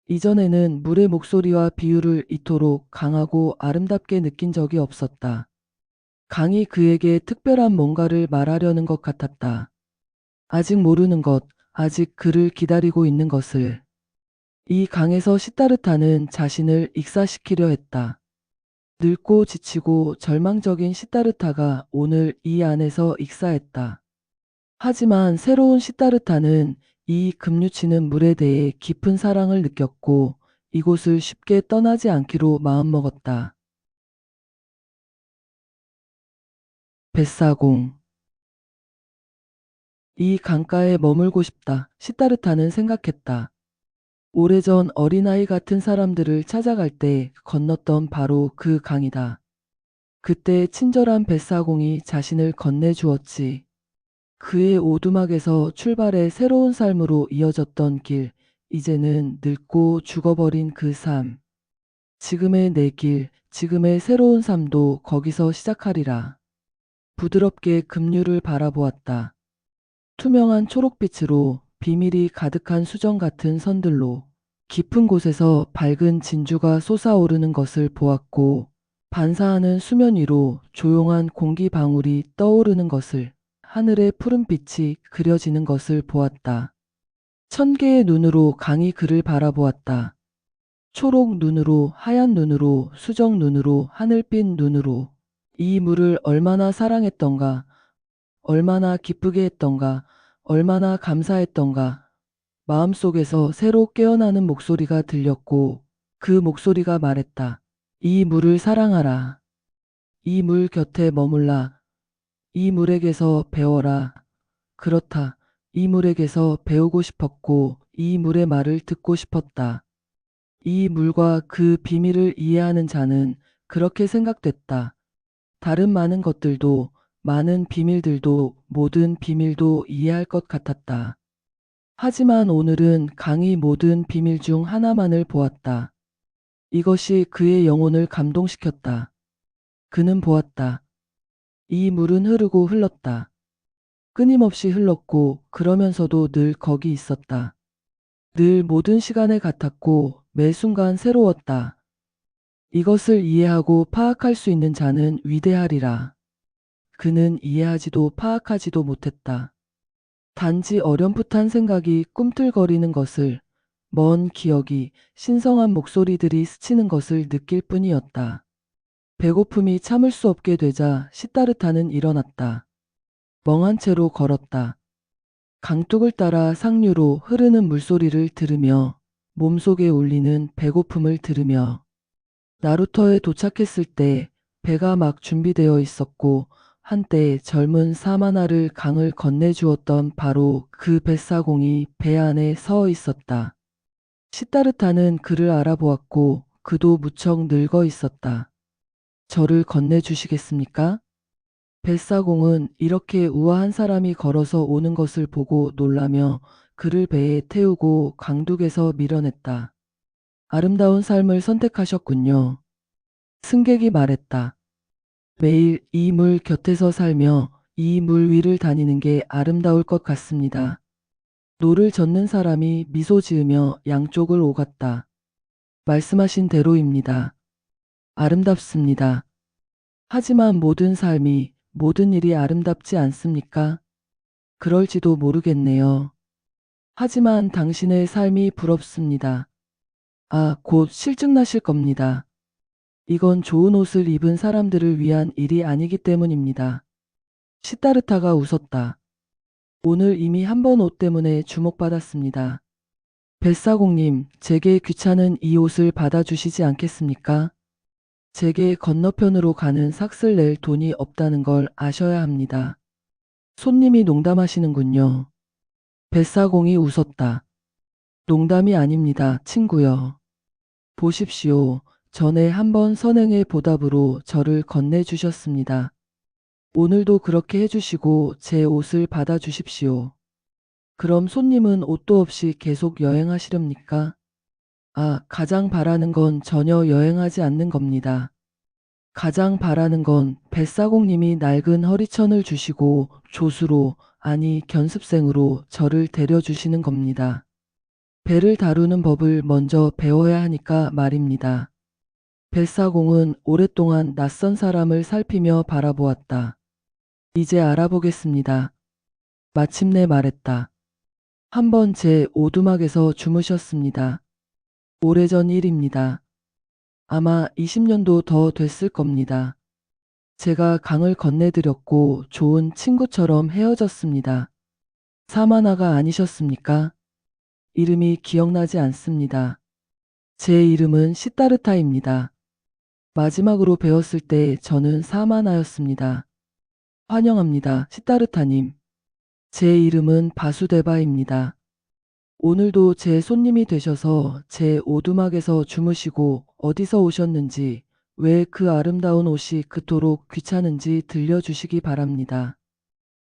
이전에는 물의 목소리와 비율을 이토록 강하고 아름답게 느낀 적이 없었다. 강이 그에게 특별한 뭔가를 말하려는 것 같았다. 아직 모르는 것, 아직 그를 기다리고 있는 것을. 이 강에서 시타르타는 자신을 익사시키려 했다. 늙고 지치고 절망적인 시타르타가 오늘 이 안에서 익사했다. 하지만 새로운 시타르타는 이 급류치는 물에 대해 깊은 사랑을 느꼈고 이곳을 쉽게 떠나지 않기로 마음먹었다. 뱃사공. 이 강가에 머물고 싶다. 시타르타는 생각했다. 오래전 어린아이 같은 사람들을 찾아갈 때 건넜던 바로 그 강이다. 그때 친절한 뱃사공이 자신을 건네주었지. 그의 오두막에서 출발해 새로운 삶으로 이어졌던 길, 이제는 늙고 죽어버린 그 삶. 지금의 내 길, 지금의 새로운 삶도 거기서 시작하리라. 부드럽게 급류를 바라보았다. 투명한 초록빛으로 비밀이 가득한 수정 같은 선들로 깊은 곳에서 밝은 진주가 솟아오르는 것을 보았고, 반사하는 수면 위로 조용한 공기 방울이 떠오르는 것을, 하늘의 푸른빛이 그려지는 것을 보았다. 천 개의 눈으로 강이 그를 바라보았다. 초록 눈으로, 하얀 눈으로, 수정 눈으로, 하늘빛 눈으로. 이 물을 얼마나 사랑했던가, 얼마나 기쁘게 했던가, 얼마나 감사했던가. 마음속에서 새로 깨어나는 목소리가 들렸고, 그 목소리가 말했다. 이 물을 사랑하라. 이 물 곁에 머물라. 이 물에게서 배워라. 그렇다. 이 물에게서 배우고 싶었고, 이 물의 말을 듣고 싶었다. 이 물과 그 비밀을 이해하는 자는 그렇게 생각됐다. 다른 많은 것들도, 많은 비밀들도, 모든 비밀도 이해할 것 같았다. 하지만 오늘은 강이 모든 비밀 중 하나만을 보았다. 이것이 그의 영혼을 감동시켰다. 그는 보았다. 이 물은 흐르고 흘렀다. 끊임없이 흘렀고 그러면서도 늘 거기 있었다. 늘 모든 시간에 같았고 매 순간 새로웠다. 이것을 이해하고 파악할 수 있는 자는 위대하리라. 그는 이해하지도 파악하지도 못했다. 단지 어렴풋한 생각이 꿈틀거리는 것을, 먼 기억이, 신성한 목소리들이 스치는 것을 느낄 뿐이었다. 배고픔이 참을 수 없게 되자 시타르타는 일어났다. 멍한 채로 걸었다. 강둑을 따라 상류로 흐르는 물소리를 들으며 몸속에 울리는 배고픔을 들으며 나루터에 도착했을 때 배가 막 준비되어 있었고 한때 젊은 사마나를 강을 건네주었던 바로 그 뱃사공이 배 안에 서 있었다. 시타르타는 그를 알아보았고 그도 무척 늙어 있었다. 저를 건네주시겠습니까? 뱃사공은 이렇게 우아한 사람이 걸어서 오는 것을 보고 놀라며 그를 배에 태우고 강둑에서 밀어냈다. 아름다운 삶을 선택하셨군요. 승객이 말했다. 매일 이 물 곁에서 살며 이 물 위를 다니는 게 아름다울 것 같습니다. 노를 젓는 사람이 미소 지으며 양쪽을 오갔다. 말씀하신 대로입니다. 아름답습니다. 하지만 모든 삶이, 모든 일이 아름답지 않습니까? 그럴지도 모르겠네요. 하지만 당신의 삶이 부럽습니다. 아, 곧 실증나실 겁니다. 이건 좋은 옷을 입은 사람들을 위한 일이 아니기 때문입니다. 시타르타가 웃었다. 오늘 이미 한 번 옷 때문에 주목받았습니다. 뱃사공님, 제게 귀찮은 이 옷을 받아주시지 않겠습니까? 제게 건너편으로 가는 삭슬 낼 돈이 없다는 걸 아셔야 합니다. 손님이 농담하시는군요. 뱃사공이 웃었다. 농담이 아닙니다, 친구요. 보십시오. 전에 한 번 선행의 보답으로 저를 건네주셨습니다. 오늘도 그렇게 해주시고 제 옷을 받아주십시오. 그럼 손님은 옷도 없이 계속 여행하시렵니까? 아, 가장 바라는 건 전혀 여행하지 않는 겁니다. 가장 바라는 건 뱃사공님이 낡은 허리천을 주시고 조수로, 아니 견습생으로 저를 데려주시는 겁니다. 배를 다루는 법을 먼저 배워야 하니까 말입니다. 뱃사공은 오랫동안 낯선 사람을 살피며 바라보았다. 이제 알아보겠습니다. 마침내 말했다. 한번 제 오두막에서 주무셨습니다. 오래전 일입니다. 아마 20년도 더 됐을 겁니다. 제가 강을 건네드렸고 좋은 친구처럼 헤어졌습니다. 사마나가 아니셨습니까? 이름이 기억나지 않습니다. 제 이름은 시타르타입니다. 마지막으로 배웠을 때 저는 사마나였습니다. 환영합니다, 시타르타님. 제 이름은 바수데바입니다. 오늘도 제 손님이 되셔서 제 오두막에서 주무시고 어디서 오셨는지, 왜 그 아름다운 옷이 그토록 귀찮은지 들려주시기 바랍니다.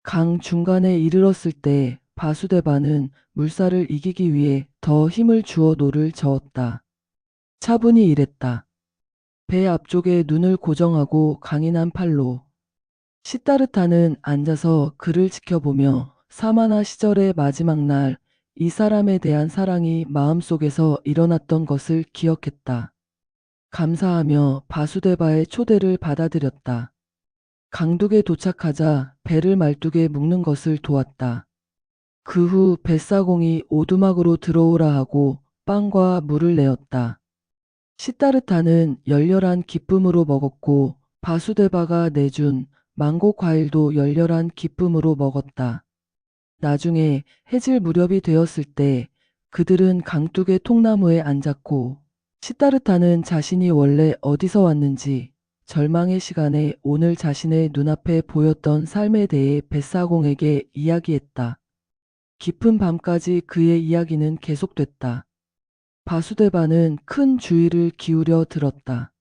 강 중간에 이르렀을 때 바수데바는 물살을 이기기 위해 더 힘을 주어 노를 저었다. 차분히 일했다. 배 앞쪽에 눈을 고정하고 강인한 팔로. 시타르타는 앉아서 그를 지켜보며 사마나 시절의 마지막 날 이 사람에 대한 사랑이 마음속에서 일어났던 것을 기억했다. 감사하며 바수데바의 초대를 받아들였다. 강둑에 도착하자 배를 말뚝에 묶는 것을 도왔다. 그 후 뱃사공이 오두막으로 들어오라 하고 빵과 물을 내었다. 시타르타는 열렬한 기쁨으로 먹었고 바수데바가 내준 망고 과일도 열렬한 기쁨으로 먹었다. 나중에 해질 무렵이 되었을 때 그들은 강둑의 통나무에 앉았고 시타르타는 자신이 원래 어디서 왔는지 절망의 시간에 오늘 자신의 눈앞에 보였던 삶에 대해 뱃사공에게 이야기했다. 깊은 밤까지 그의 이야기는 계속됐다. 바수데바는 큰 주의를 기울여 들었다.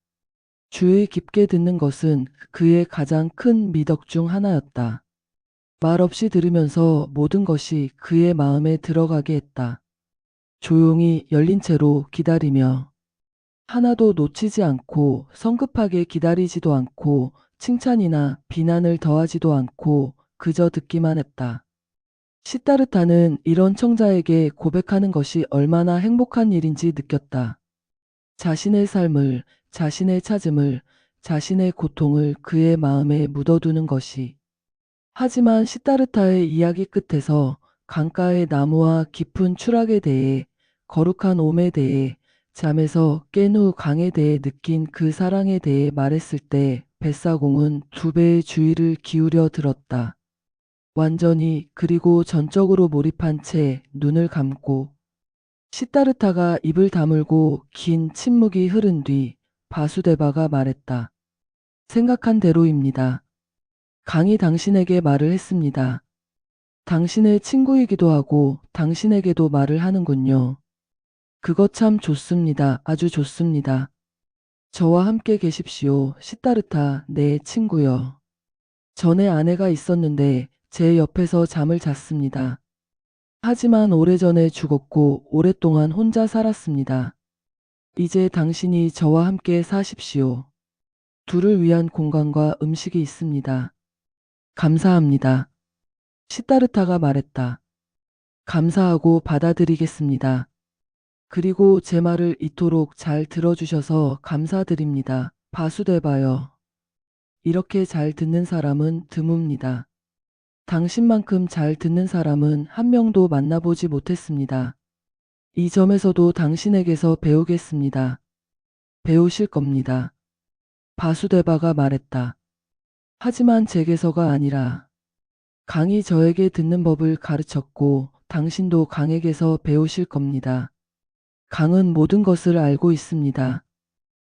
주의 깊게 듣는 것은 그의 가장 큰 미덕 중 하나였다. 말없이 들으면서 모든 것이 그의 마음에 들어가게 했다. 조용히 열린 채로 기다리며 하나도 놓치지 않고 성급하게 기다리지도 않고 칭찬이나 비난을 더하지도 않고 그저 듣기만 했다. 시타르타는 이런 청자에게 고백하는 것이 얼마나 행복한 일인지 느꼈다. 자신의 삶을, 자신의 찾음을, 자신의 고통을 그의 마음에 묻어두는 것이. 하지만 시타르타의 이야기 끝에서 강가의 나무와 깊은 추락에 대해, 거룩한 옴에 대해, 잠에서 깬 후 강에 대해 느낀 그 사랑에 대해 말했을 때 뱃사공은 두 배의 주의를 기울여 들었다. 완전히 그리고 전적으로 몰입한 채 눈을 감고 시타르타가 입을 다물고 긴 침묵이 흐른 뒤 바수데바가 말했다. 생각한 대로입니다. 강이 당신에게 말을 했습니다. 당신의 친구이기도 하고 당신에게도 말을 하는군요. 그거 참 좋습니다. 아주 좋습니다. 저와 함께 계십시오. 시타르타, 내 친구여. 전에 아내가 있었는데 제 옆에서 잠을 잤습니다. 하지만 오래전에 죽었고 오랫동안 혼자 살았습니다. 이제 당신이 저와 함께 사십시오. 둘을 위한 공간과 음식이 있습니다. 감사합니다. 시타르타가 말했다. 감사하고 받아들이겠습니다. 그리고 제 말을 이토록 잘 들어주셔서 감사드립니다. 바수데바여. 이렇게 잘 듣는 사람은 드뭅니다. 당신만큼 잘 듣는 사람은 한 명도 만나보지 못했습니다. 이 점에서도 당신에게서 배우겠습니다. 배우실 겁니다. 바수데바가 말했다. 하지만 제게서가 아니라 강이 저에게 듣는 법을 가르쳤고 당신도 강에게서 배우실 겁니다. 강은 모든 것을 알고 있습니다.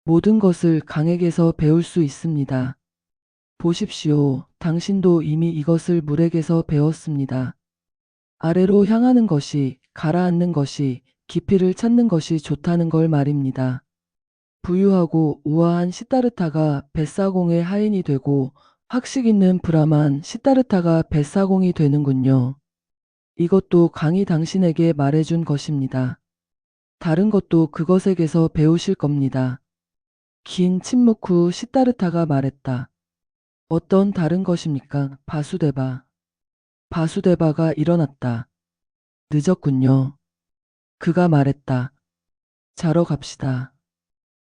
모든 것을 강에게서 배울 수 있습니다. 보십시오. 당신도 이미 이것을 물에게서 배웠습니다. 아래로 향하는 것이, 가라앉는 것이, 깊이를 찾는 것이 좋다는 걸 말입니다. 부유하고 우아한 시타르타가 뱃사공의 하인이 되고 학식 있는 브라만 시타르타가 뱃사공이 되는군요. 이것도 강이 당신에게 말해준 것입니다. 다른 것도 그것에게서 배우실 겁니다. 긴 침묵 후 시타르타가 말했다. 어떤 다른 것입니까? 바수데바. 바수데바가 일어났다. 늦었군요. 그가 말했다. 자러 갑시다.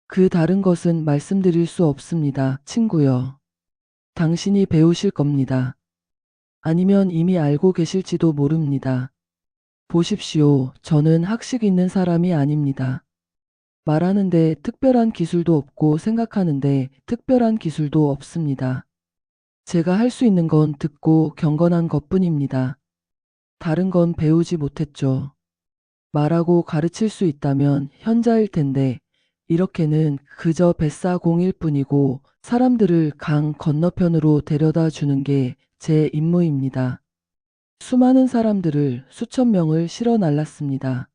그 다른 것은 말씀드릴 수 없습니다, 친구여. 당신이 배우실 겁니다. 아니면 이미 알고 계실지도 모릅니다. 보십시오. 저는 학식 있는 사람이 아닙니다. 말하는데 특별한 기술도 없고 생각하는데 특별한 기술도 없습니다. 제가 할 수 있는 건 듣고 경건한 것뿐입니다. 다른 건 배우지 못했죠. 말하고 가르칠 수 있다면 현자일 텐데 이렇게는 그저 뱃사공일 뿐이고 사람들을 강 건너편으로 데려다 주는 게 제 임무입니다. 수많은 사람들을 수천 명을 실어 날랐습니다.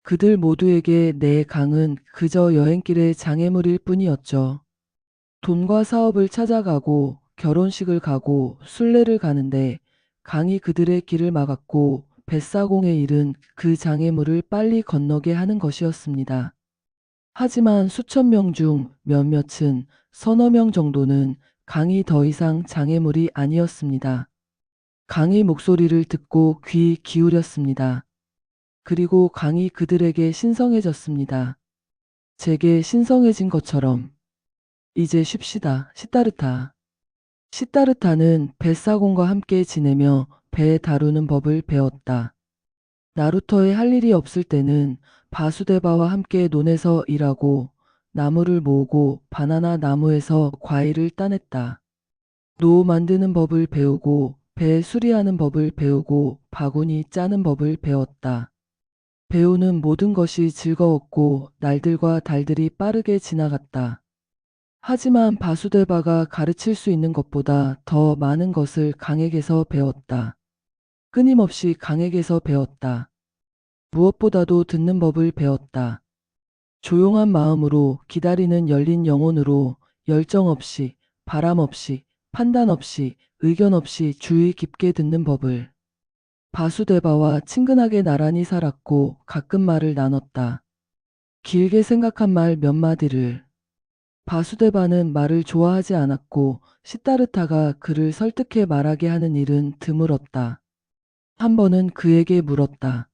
그들 모두에게 내 강은 그저 여행길의 장애물일 뿐이었죠. 돈과 사업을 찾아가고 결혼식을 가고 순례를 가는데 강이 그들의 길을 막았고 뱃사공의 일은 그 장애물을 빨리 건너게 하는 것이었습니다. 하지만 수천 명 중 몇몇은 서너 명 정도는 강이 더 이상 장애물이 아니었습니다. 강의 목소리를 듣고 귀 기울였습니다. 그리고 강이 그들에게 신성해졌습니다. 제게 신성해진 것처럼. 이제 쉽시다, 시타르타. 시타르타는 뱃사공과 함께 지내며 배 다루는 법을 배웠다. 나루터에 할 일이 없을 때는 바수데바와 함께 논에서 일하고 나무를 모으고 바나나 나무에서 과일을 따냈다. 노 만드는 법을 배우고 배 수리하는 법을 배우고 바구니 짜는 법을 배웠다. 배우는 모든 것이 즐거웠고 날들과 달들이 빠르게 지나갔다. 하지만 바수데바가 가르칠 수 있는 것보다 더 많은 것을 강에게서 배웠다. 끊임없이 강에게서 배웠다. 무엇보다도 듣는 법을 배웠다. 조용한 마음으로 기다리는 열린 영혼으로 열정 없이, 바람 없이, 판단 없이, 의견 없이 주의 깊게 듣는 법을. 바수데바와 친근하게 나란히 살았고 가끔 말을 나눴다. 길게 생각한 말 몇 마디를. 바수데바는 말을 좋아하지 않았고 시타르타가 그를 설득해 말하게 하는 일은 드물었다. 한 번은 그에게 물었다.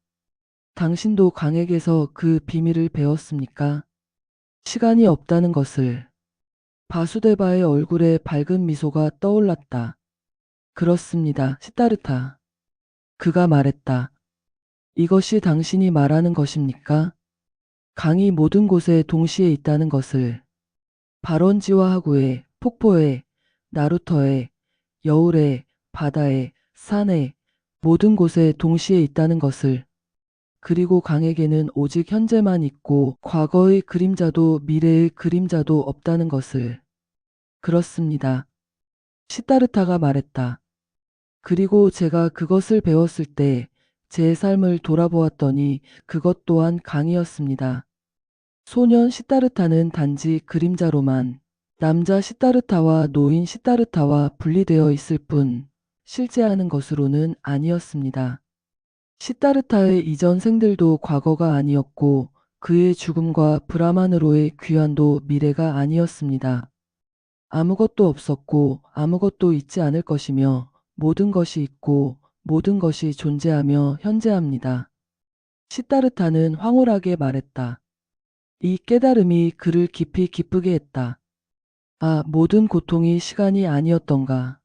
당신도 강에게서 그 비밀을 배웠습니까? 시간이 없다는 것을. 바수데바의 얼굴에 밝은 미소가 떠올랐다. 그렇습니다, 시타르타. 그가 말했다. 이것이 당신이 말하는 것입니까? 강이 모든 곳에 동시에 있다는 것을. 발원지와 하구에, 폭포에, 나루터에, 여울에, 바다에, 산에, 모든 곳에 동시에 있다는 것을. 그리고 강에게는 오직 현재만 있고 과거의 그림자도 미래의 그림자도 없다는 것을. 그렇습니다. 시타르타가 말했다. 그리고 제가 그것을 배웠을 때 제 삶을 돌아보았더니 그것 또한 강이었습니다. 소년 시타르타는 단지 그림자로만 남자 시타르타와 노인 시타르타와 분리되어 있을 뿐 실제하는 것으로는 아니었습니다. 시타르타의 이전 생들도 과거가 아니었고 그의 죽음과 브라만으로의 귀환도 미래가 아니었습니다. 아무것도 없었고 아무것도 있지 않을 것이며 모든 것이 있고 모든 것이 존재하며 현재합니다. 시타르타는 황홀하게 말했다. 이 깨달음이 그를 깊이 기쁘게 했다. 아, 모든 고통이 시간이 아니었던가.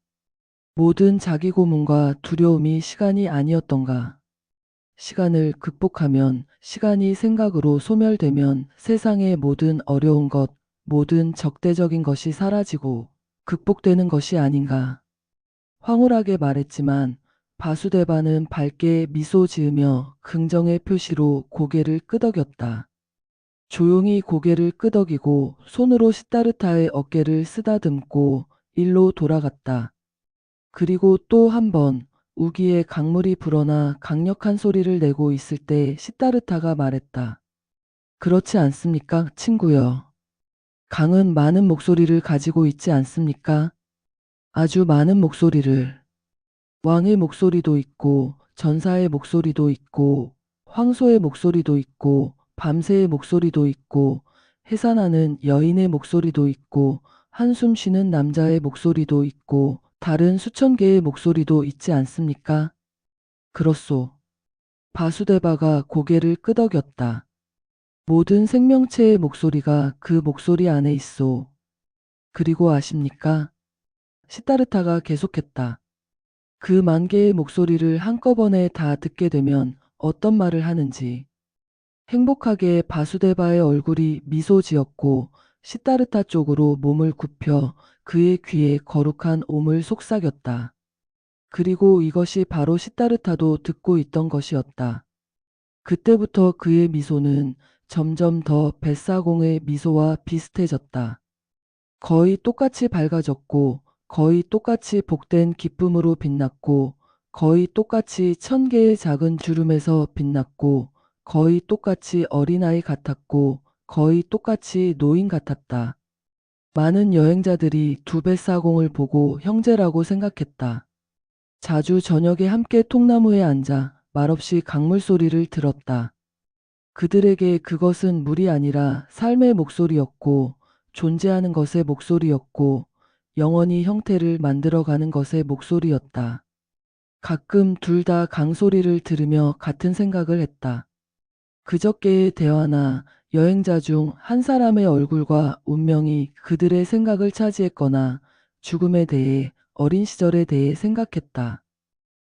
모든 자기 고문과 두려움이 시간이 아니었던가. 시간을 극복하면, 시간이 생각으로 소멸되면 세상의 모든 어려운 것, 모든 적대적인 것이 사라지고 극복되는 것이 아닌가. 황홀하게 말했지만 바수데바는 밝게 미소 지으며 긍정의 표시로 고개를 끄덕였다. 조용히 고개를 끄덕이고 손으로 시타르타의 어깨를 쓰다듬고 일로 돌아갔다. 그리고 또 한 번 우기에 강물이 불어나 강력한 소리를 내고 있을 때 시타르타가 말했다. 그렇지 않습니까, 친구여? 강은 많은 목소리를 가지고 있지 않습니까? 아주 많은 목소리를. 왕의 목소리도 있고 전사의 목소리도 있고 황소의 목소리도 있고 밤새의 목소리도 있고 해산하는 여인의 목소리도 있고 한숨 쉬는 남자의 목소리도 있고 다른 수천 개의 목소리도 있지 않습니까? 그렇소. 바수데바가 고개를 끄덕였다. 모든 생명체의 목소리가 그 목소리 안에 있소. 그리고 아십니까? 시타르타가 계속했다. 그 만 개의 목소리를 한꺼번에 다 듣게 되면 어떤 말을 하는지. 행복하게 바수데바의 얼굴이 미소 지었고 시타르타 쪽으로 몸을 굽혀 그의 귀에 거룩한 옴을 속삭였다. 그리고 이것이 바로 시타르타도 듣고 있던 것이었다. 그때부터 그의 미소는 점점 더 뱃사공의 미소와 비슷해졌다. 거의 똑같이 밝아졌고, 거의 똑같이 복된 기쁨으로 빛났고, 거의 똑같이 1000개의 작은 주름에서 빛났고, 거의 똑같이 어린아이 같았고, 거의 똑같이 노인 같았다. 많은 여행자들이 두 뱃사공을 보고 형제라고 생각했다. 자주 저녁에 함께 통나무에 앉아 말없이 강물 소리를 들었다. 그들에게 그것은 물이 아니라 삶의 목소리였고, 존재하는 것의 목소리였고, 영원히 형태를 만들어가는 것의 목소리였다. 가끔 둘 다 강소리를 들으며 같은 생각을 했다. 그저께의 대화나 여행자 중 한 사람의 얼굴과 운명이 그들의 생각을 차지했거나 죽음에 대해, 어린 시절에 대해 생각했다.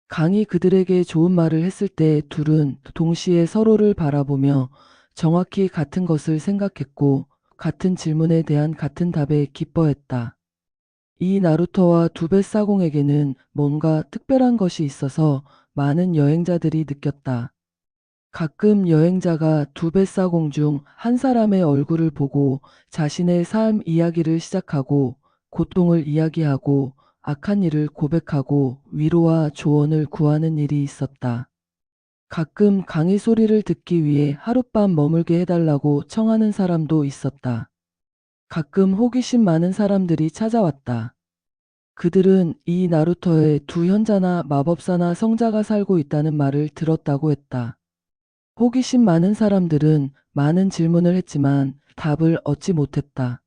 강이 그들에게 좋은 말을 했을 때 둘은 동시에 서로를 바라보며 정확히 같은 것을 생각했고, 같은 질문에 대한 같은 답에 기뻐했다. 이 나루토와 두 뱃사공에게는 뭔가 특별한 것이 있어서 많은 여행자들이 느꼈다. 가끔 여행자가 두 뱃사공 중 한 사람의 얼굴을 보고 자신의 삶 이야기를 시작하고, 고통을 이야기하고, 악한 일을 고백하고, 위로와 조언을 구하는 일이 있었다. 가끔 강의 소리를 듣기 위해 하룻밤 머물게 해달라고 청하는 사람도 있었다. 가끔 호기심 많은 사람들이 찾아왔다. 그들은 이 나루터에 두 현자나 마법사나 성자가 살고 있다는 말을 들었다고 했다. 호기심 많은 사람들은 많은 질문을 했지만 답을 얻지 못했다.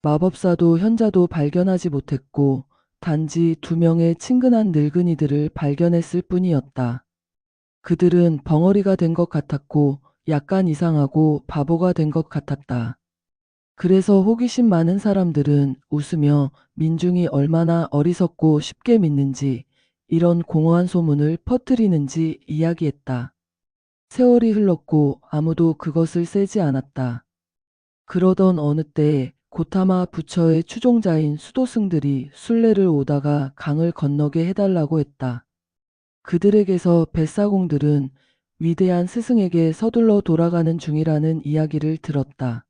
마법사도 현자도 발견하지 못했고, 단지 두 명의 친근한 늙은이들을 발견했을 뿐이었다. 그들은 벙어리가 된 것 같았고, 약간 이상하고 바보가 된 것 같았다. 그래서 호기심 많은 사람들은 웃으며 민중이 얼마나 어리석고 쉽게 믿는지, 이런 공허한 소문을 퍼뜨리는지 이야기했다. 세월이 흘렀고 아무도 그것을 세지 않았다. 그러던 어느 때 고타마 부처의 추종자인 수도승들이 순례를 오다가 강을 건너게 해달라고 했다. 그들에게서 뱃사공들은 위대한 스승에게 서둘러 돌아가는 중이라는 이야기를 들었다.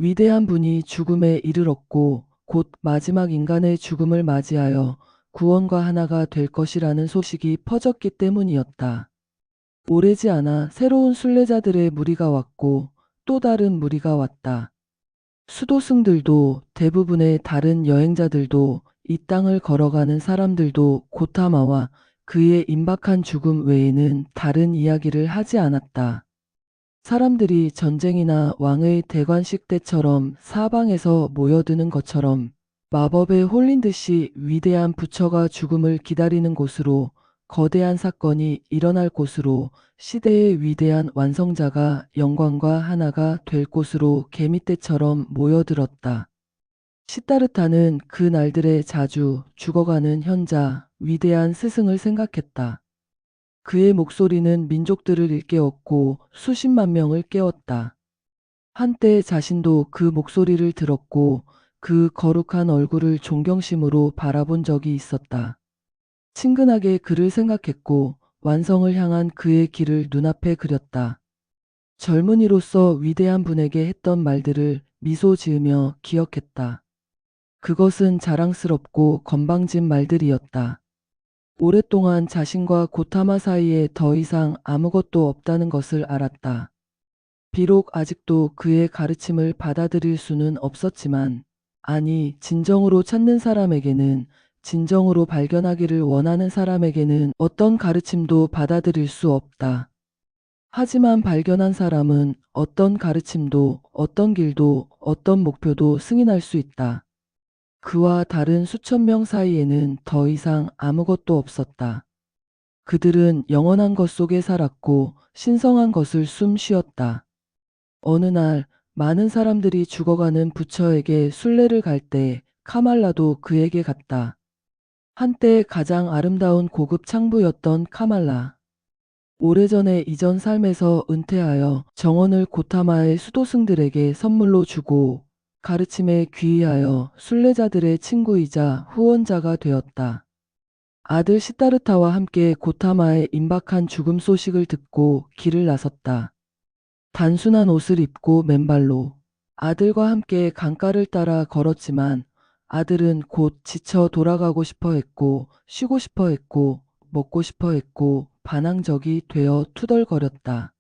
위대한 분이 죽음에 이르렀고 곧 마지막 인간의 죽음을 맞이하여 구원과 하나가 될 것이라는 소식이 퍼졌기 때문이었다. 오래지 않아 새로운 순례자들의 무리가 왔고 또 다른 무리가 왔다. 수도승들도 대부분의 다른 여행자들도 이 땅을 걸어가는 사람들도 고타마와 그의 임박한 죽음 외에는 다른 이야기를 하지 않았다. 사람들이 전쟁이나 왕의 대관식 때처럼 사방에서 모여드는 것처럼 마법에 홀린 듯이 위대한 부처가 죽음을 기다리는 곳으로, 거대한 사건이 일어날 곳으로, 시대의 위대한 완성자가 영광과 하나가 될 곳으로 개미떼처럼 모여들었다. 시타르타는 그 날들에 자주 죽어가는 현자, 위대한 스승을 생각했다. 그의 목소리는 민족들을 일깨웠고 수십만 명을 깨웠다. 한때 자신도 그 목소리를 들었고 그 거룩한 얼굴을 존경심으로 바라본 적이 있었다. 친근하게 그를 생각했고 완성을 향한 그의 길을 눈앞에 그렸다. 젊은이로서 위대한 분에게 했던 말들을 미소 지으며 기억했다. 그것은 자랑스럽고 건방진 말들이었다. 오랫동안 자신과 고타마 사이에 더 이상 아무것도 없다는 것을 알았다. 비록 아직도 그의 가르침을 받아들일 수는 없었지만, 아니, 진정으로 찾는 사람에게는, 진정으로 발견하기를 원하는 사람에게는 어떤 가르침도 받아들일 수 없다. 하지만 발견한 사람은 어떤 가르침도, 어떤 길도, 어떤 목표도 승인할 수 있다. 그와 다른 수천 명 사이에는 더 이상 아무것도 없었다. 그들은 영원한 것 속에 살았고 신성한 것을 숨 쉬었다. 어느 날 많은 사람들이 죽어가는 부처에게 순례를 갈 때 카말라도 그에게 갔다. 한때 가장 아름다운 고급 창부였던 카말라. 오래전에 이전 삶에서 은퇴하여 정원을 고타마의 수도승들에게 선물로 주고 가르침에 귀의하여 순례자들의 친구이자 후원자가 되었다. 아들 시타르타와 함께 고타마의 임박한 죽음 소식을 듣고 길을 나섰다. 단순한 옷을 입고 맨발로 아들과 함께 강가를 따라 걸었지만 아들은 곧 지쳐 돌아가고 싶어 했고 쉬고 싶어 했고 먹고 싶어 했고 반항적이 되어 투덜거렸다.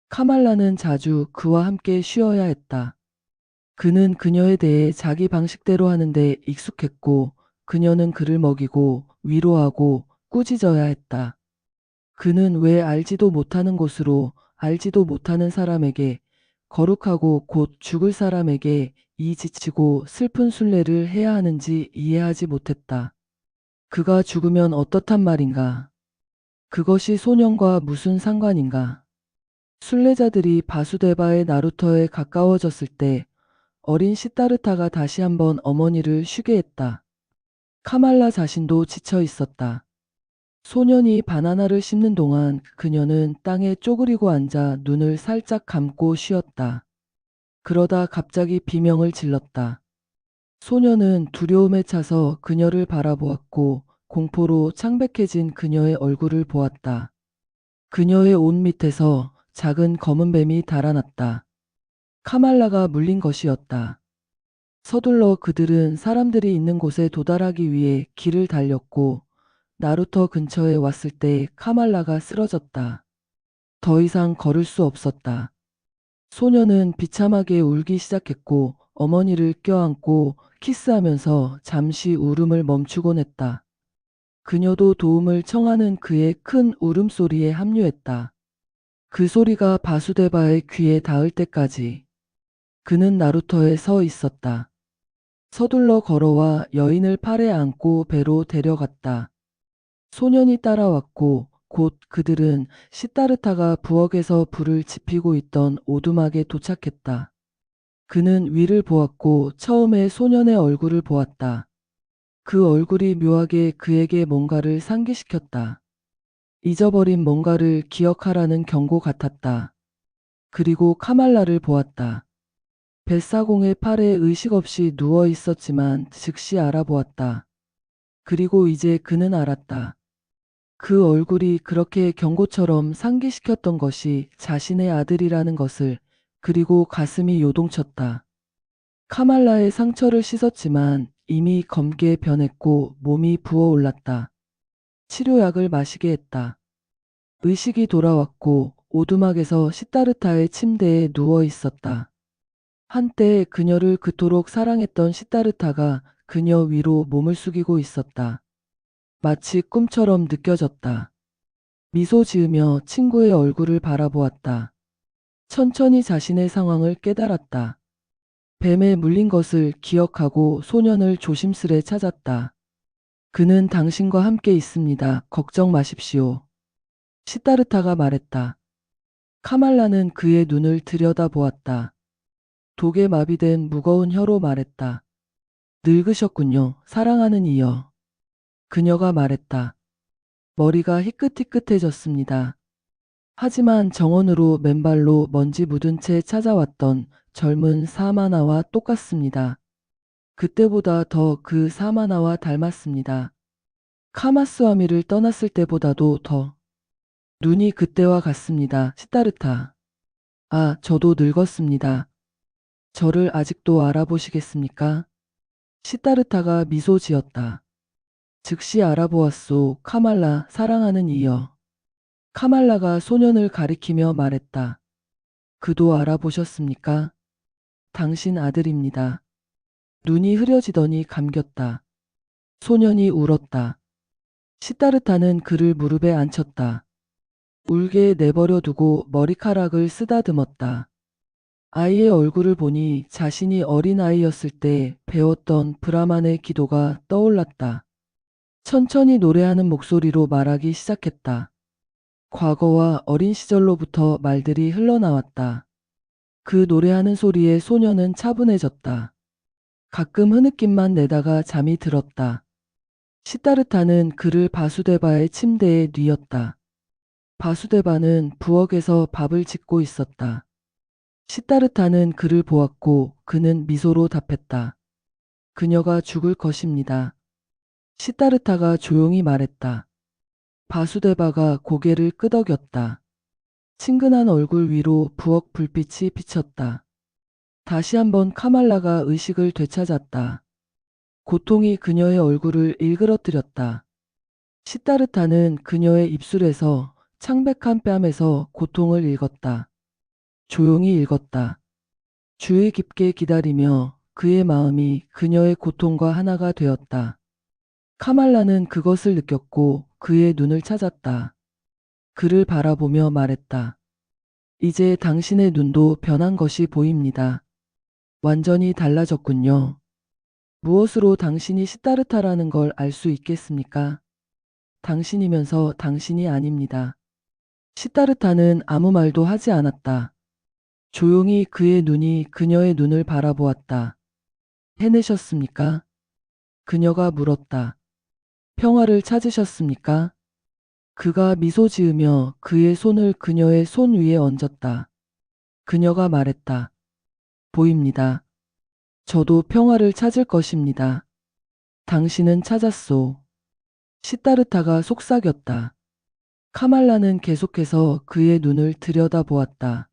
카말라는 자주 그와 함께 쉬어야 했다. 그는 그녀에 대해 자기 방식대로 하는데 익숙했고 그녀는 그를 먹이고 위로하고 꾸짖어야 했다. 그는 왜 알지도 못하는 곳으로 알지도 못하는 사람에게 거룩하고 곧 죽을 사람에게 이 지치고 슬픈 순례를 해야 하는지 이해하지 못했다. 그가 죽으면 어떻단 말인가? 그것이 소년과 무슨 상관인가? 순례자들이 바수데바의 나루터에 가까워졌을 때 어린 시타르타가 다시 한번 어머니를 쉬게 했다. 카말라 자신도 지쳐 있었다. 소년이 바나나를 씹는 동안 그녀는 땅에 쪼그리고 앉아 눈을 살짝 감고 쉬었다. 그러다 갑자기 비명을 질렀다. 소년은 두려움에 차서 그녀를 바라보았고 공포로 창백해진 그녀의 얼굴을 보았다. 그녀의 옷 밑에서 작은 검은 뱀이 달아났다. 카말라가 물린 것이었다. 서둘러 그들은 사람들이 있는 곳에 도달하기 위해 길을 달렸고 나루터 근처에 왔을 때 카말라가 쓰러졌다. 더 이상 걸을 수 없었다. 소녀는 비참하게 울기 시작했고 어머니를 껴안고 키스하면서 잠시 울음을 멈추곤 했다. 그녀도 도움을 청하는 그의 큰 울음소리에 합류했다. 그 소리가 바수데바의 귀에 닿을 때까지 그는 나루터에 서 있었다. 서둘러 걸어와 여인을 팔에 안고 배로 데려갔다. 소년이 따라왔고 곧 그들은 시타르타가 부엌에서 불을 지피고 있던 오두막에 도착했다. 그는 위를 보았고 처음에 소년의 얼굴을 보았다. 그 얼굴이 묘하게 그에게 뭔가를 상기시켰다. 잊어버린 뭔가를 기억하라는 경고 같았다. 그리고 카말라를 보았다. 뱃사공의 팔에 의식 없이 누워 있었지만 즉시 알아보았다. 그리고 이제 그는 알았다. 그 얼굴이 그렇게 경고처럼 상기시켰던 것이 자신의 아들이라는 것을. 그리고 가슴이 요동쳤다. 카말라의 상처를 씻었지만 이미 검게 변했고 몸이 부어올랐다. 치료약을 마시게 했다. 의식이 돌아왔고 오두막에서 시타르타의 침대에 누워 있었다. 한때 그녀를 그토록 사랑했던 시타르타가 그녀 위로 몸을 숙이고 있었다. 마치 꿈처럼 느껴졌다. 미소 지으며 친구의 얼굴을 바라보았다. 천천히 자신의 상황을 깨달았다. 뱀에 물린 것을 기억하고 소년을 조심스레 찾았다. 그는 당신과 함께 있습니다. 걱정 마십시오. 시타르타가 말했다. 카말라는 그의 눈을 들여다보았다. 독에 마비된 무거운 혀로 말했다. 늙으셨군요. 사랑하는 이여. 그녀가 말했다. 머리가 희끗희끗해졌습니다. 하지만 정원으로 맨발로 먼지 묻은 채 찾아왔던 젊은 사마나와 똑같습니다. 그때보다 더 그 사마나와 닮았습니다. 카마스와미를 떠났을 때보다도 더. 눈이 그때와 같습니다. 시타르타. 아, 저도 늙었습니다. 저를 아직도 알아보시겠습니까? 시타르타가 미소 지었다. 즉시 알아보았소. 카말라, 사랑하는 이여. 카말라가 소년을 가리키며 말했다. 그도 알아보셨습니까? 당신 아들입니다. 눈이 흐려지더니 감겼다. 소년이 울었다. 시타르타는 그를 무릎에 앉혔다. 울게 내버려 두고 머리카락을 쓰다듬었다. 아이의 얼굴을 보니 자신이 어린아이였을 때 배웠던 브라만의 기도가 떠올랐다. 천천히 노래하는 목소리로 말하기 시작했다. 과거와 어린 시절로부터 말들이 흘러나왔다. 그 노래하는 소리에 소년은 차분해졌다. 가끔 흐느낌만 내다가 잠이 들었다. 시타르타는 그를 바수데바의 침대에 뉘었다. 바수데바는 부엌에서 밥을 짓고 있었다. 시타르타는 그를 보았고 그는 미소로 답했다. 그녀가 죽을 것입니다. 시타르타가 조용히 말했다. 바수데바가 고개를 끄덕였다. 친근한 얼굴 위로 부엌 불빛이 비쳤다. 다시 한번 카말라가 의식을 되찾았다. 고통이 그녀의 얼굴을 일그러뜨렸다. 시타르타는 그녀의 입술에서 창백한 뺨에서 고통을 읽었다. 조용히 읽었다. 주의 깊게 기다리며 그의 마음이 그녀의 고통과 하나가 되었다. 카말라는 그것을 느꼈고 그의 눈을 찾았다. 그를 바라보며 말했다. 이제 당신의 눈도 변한 것이 보입니다. 완전히 달라졌군요. 무엇으로 당신이 시타르타라는 걸 알 수 있겠습니까? 당신이면서 당신이 아닙니다. 시타르타는 아무 말도 하지 않았다. 조용히 그의 눈이 그녀의 눈을 바라보았다. 해내셨습니까? 그녀가 물었다. 평화를 찾으셨습니까? 그가 미소 지으며 그의 손을 그녀의 손 위에 얹었다. 그녀가 말했다. 보입니다. 저도 평화를 찾을 것입니다. 당신은 찾았소. 시타르타가 속삭였다. 카말라는 계속해서 그의 눈을 들여다보았다.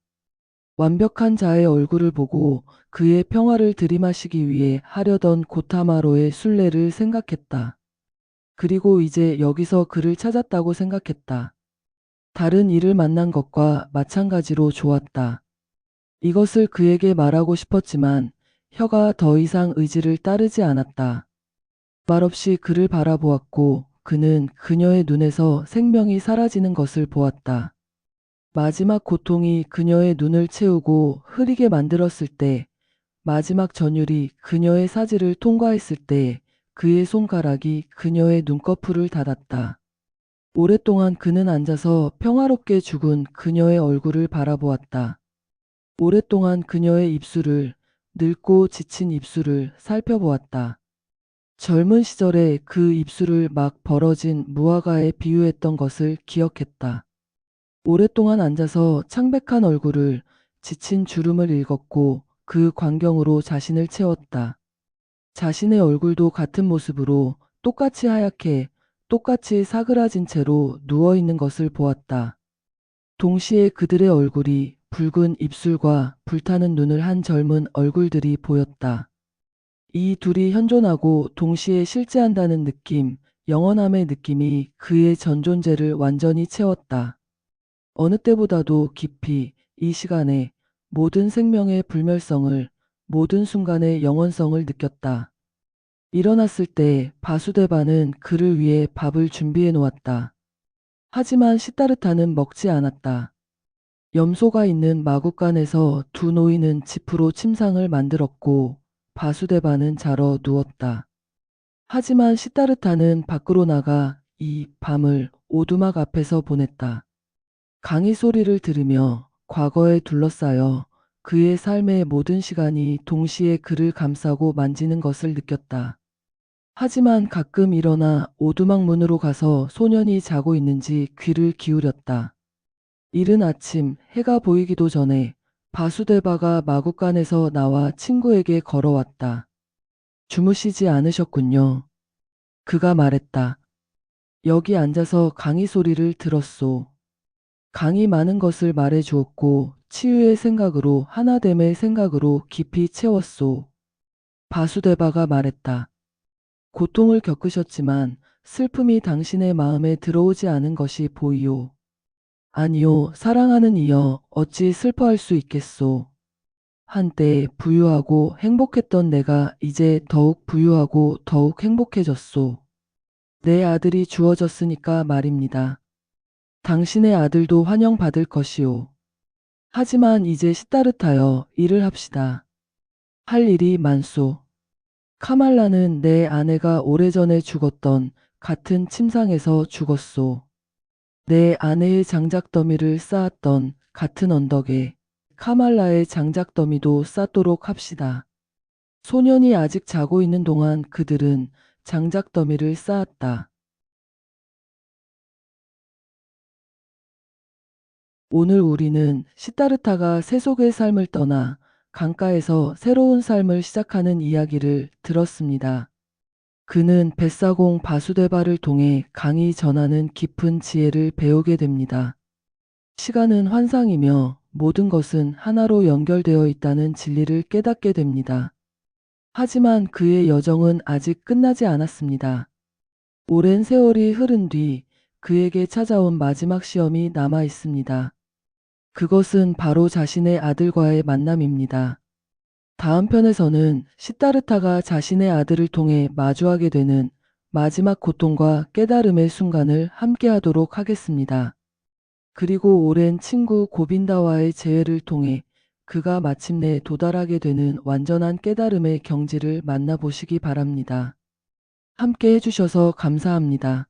완벽한 자의 얼굴을 보고 그의 평화를 들이마시기 위해 하려던 고타마로의 순례를 생각했다. 그리고 이제 여기서 그를 찾았다고 생각했다. 다른 이를 만난 것과 마찬가지로 좋았다. 이것을 그에게 말하고 싶었지만 혀가 더 이상 의지를 따르지 않았다. 말없이 그를 바라보았고 그는 그녀의 눈에서 생명이 사라지는 것을 보았다. 마지막 고통이 그녀의 눈을 채우고 흐리게 만들었을 때, 마지막 전율이 그녀의 사지를 통과했을 때 그의 손가락이 그녀의 눈꺼풀을 닫았다. 오랫동안 그는 앉아서 평화롭게 죽은 그녀의 얼굴을 바라보았다. 오랫동안 그녀의 입술을, 늙고 지친 입술을 살펴보았다. 젊은 시절에 그 입술을 막 벌어진 무화과에 비유했던 것을 기억했다. 오랫동안 앉아서 창백한 얼굴을, 지친 주름을 읽었고 그 광경으로 자신을 채웠다. 자신의 얼굴도 같은 모습으로 똑같이 하얗게, 똑같이 사그라진 채로 누워있는 것을 보았다. 동시에 그들의 얼굴이 붉은 입술과 불타는 눈을 한 젊은 얼굴들이 보였다. 이 둘이 현존하고 동시에 실제한다는 느낌, 영원함의 느낌이 그의 전 존재를 완전히 채웠다. 어느 때보다도 깊이 이 시간에 모든 생명의 불멸성을, 모든 순간의 영원성을 느꼈다. 일어났을 때 바수데바는 그를 위해 밥을 준비해 놓았다. 하지만 시타르타는 먹지 않았다. 염소가 있는 마구간에서 두 노인은 지프로 침상을 만들었고 바수데바는 자러 누웠다. 하지만 시타르타는 밖으로 나가 이 밤을 오두막 앞에서 보냈다. 강의 소리를 들으며 과거에 둘러싸여 그의 삶의 모든 시간이 동시에 그를 감싸고 만지는 것을 느꼈다. 하지만 가끔 일어나 오두막 문으로 가서 소년이 자고 있는지 귀를 기울였다. 이른 아침 해가 보이기도 전에 바수데바가 마구간에서 나와 친구에게 걸어왔다. 주무시지 않으셨군요. 그가 말했다. 여기 앉아서 강의 소리를 들었소. 강이 많은 것을 말해 주었고 치유의 생각으로 하나됨의 생각으로 깊이 채웠소. 바수데바가 말했다. 고통을 겪으셨지만 슬픔이 당신의 마음에 들어오지 않은 것이 보이오. 아니요, 사랑하는 이여, 어찌 슬퍼할 수 있겠소. 한때 부유하고 행복했던 내가 이제 더욱 부유하고 더욱 행복해졌소. 내 아들이 주어졌으니까 말입니다. 당신의 아들도 환영받을 것이오. 하지만 이제 시타르타여, 일을 합시다. 할 일이 많소. 카말라는 내 아내가 오래전에 죽었던 같은 침상에서 죽었소. 내 아내의 장작더미를 쌓았던 같은 언덕에 카말라의 장작더미도 쌓도록 합시다. 소년이 아직 자고 있는 동안 그들은 장작더미를 쌓았다. 오늘 우리는 시타르타가 세속의 삶을 떠나 강가에서 새로운 삶을 시작하는 이야기를 들었습니다. 그는 뱃사공 바수데바를 통해 강이 전하는 깊은 지혜를 배우게 됩니다. 시간은 환상이며 모든 것은 하나로 연결되어 있다는 진리를 깨닫게 됩니다. 하지만 그의 여정은 아직 끝나지 않았습니다. 오랜 세월이 흐른 뒤 그에게 찾아온 마지막 시험이 남아 있습니다. 그것은 바로 자신의 아들과의 만남입니다. 다음 편에서는 시타르타가 자신의 아들을 통해 마주하게 되는 마지막 고통과 깨달음의 순간을 함께하도록 하겠습니다. 그리고 오랜 친구 고빈다와의 재회를 통해 그가 마침내 도달하게 되는 완전한 깨달음의 경지를 만나보시기 바랍니다. 함께 해주셔서 감사합니다.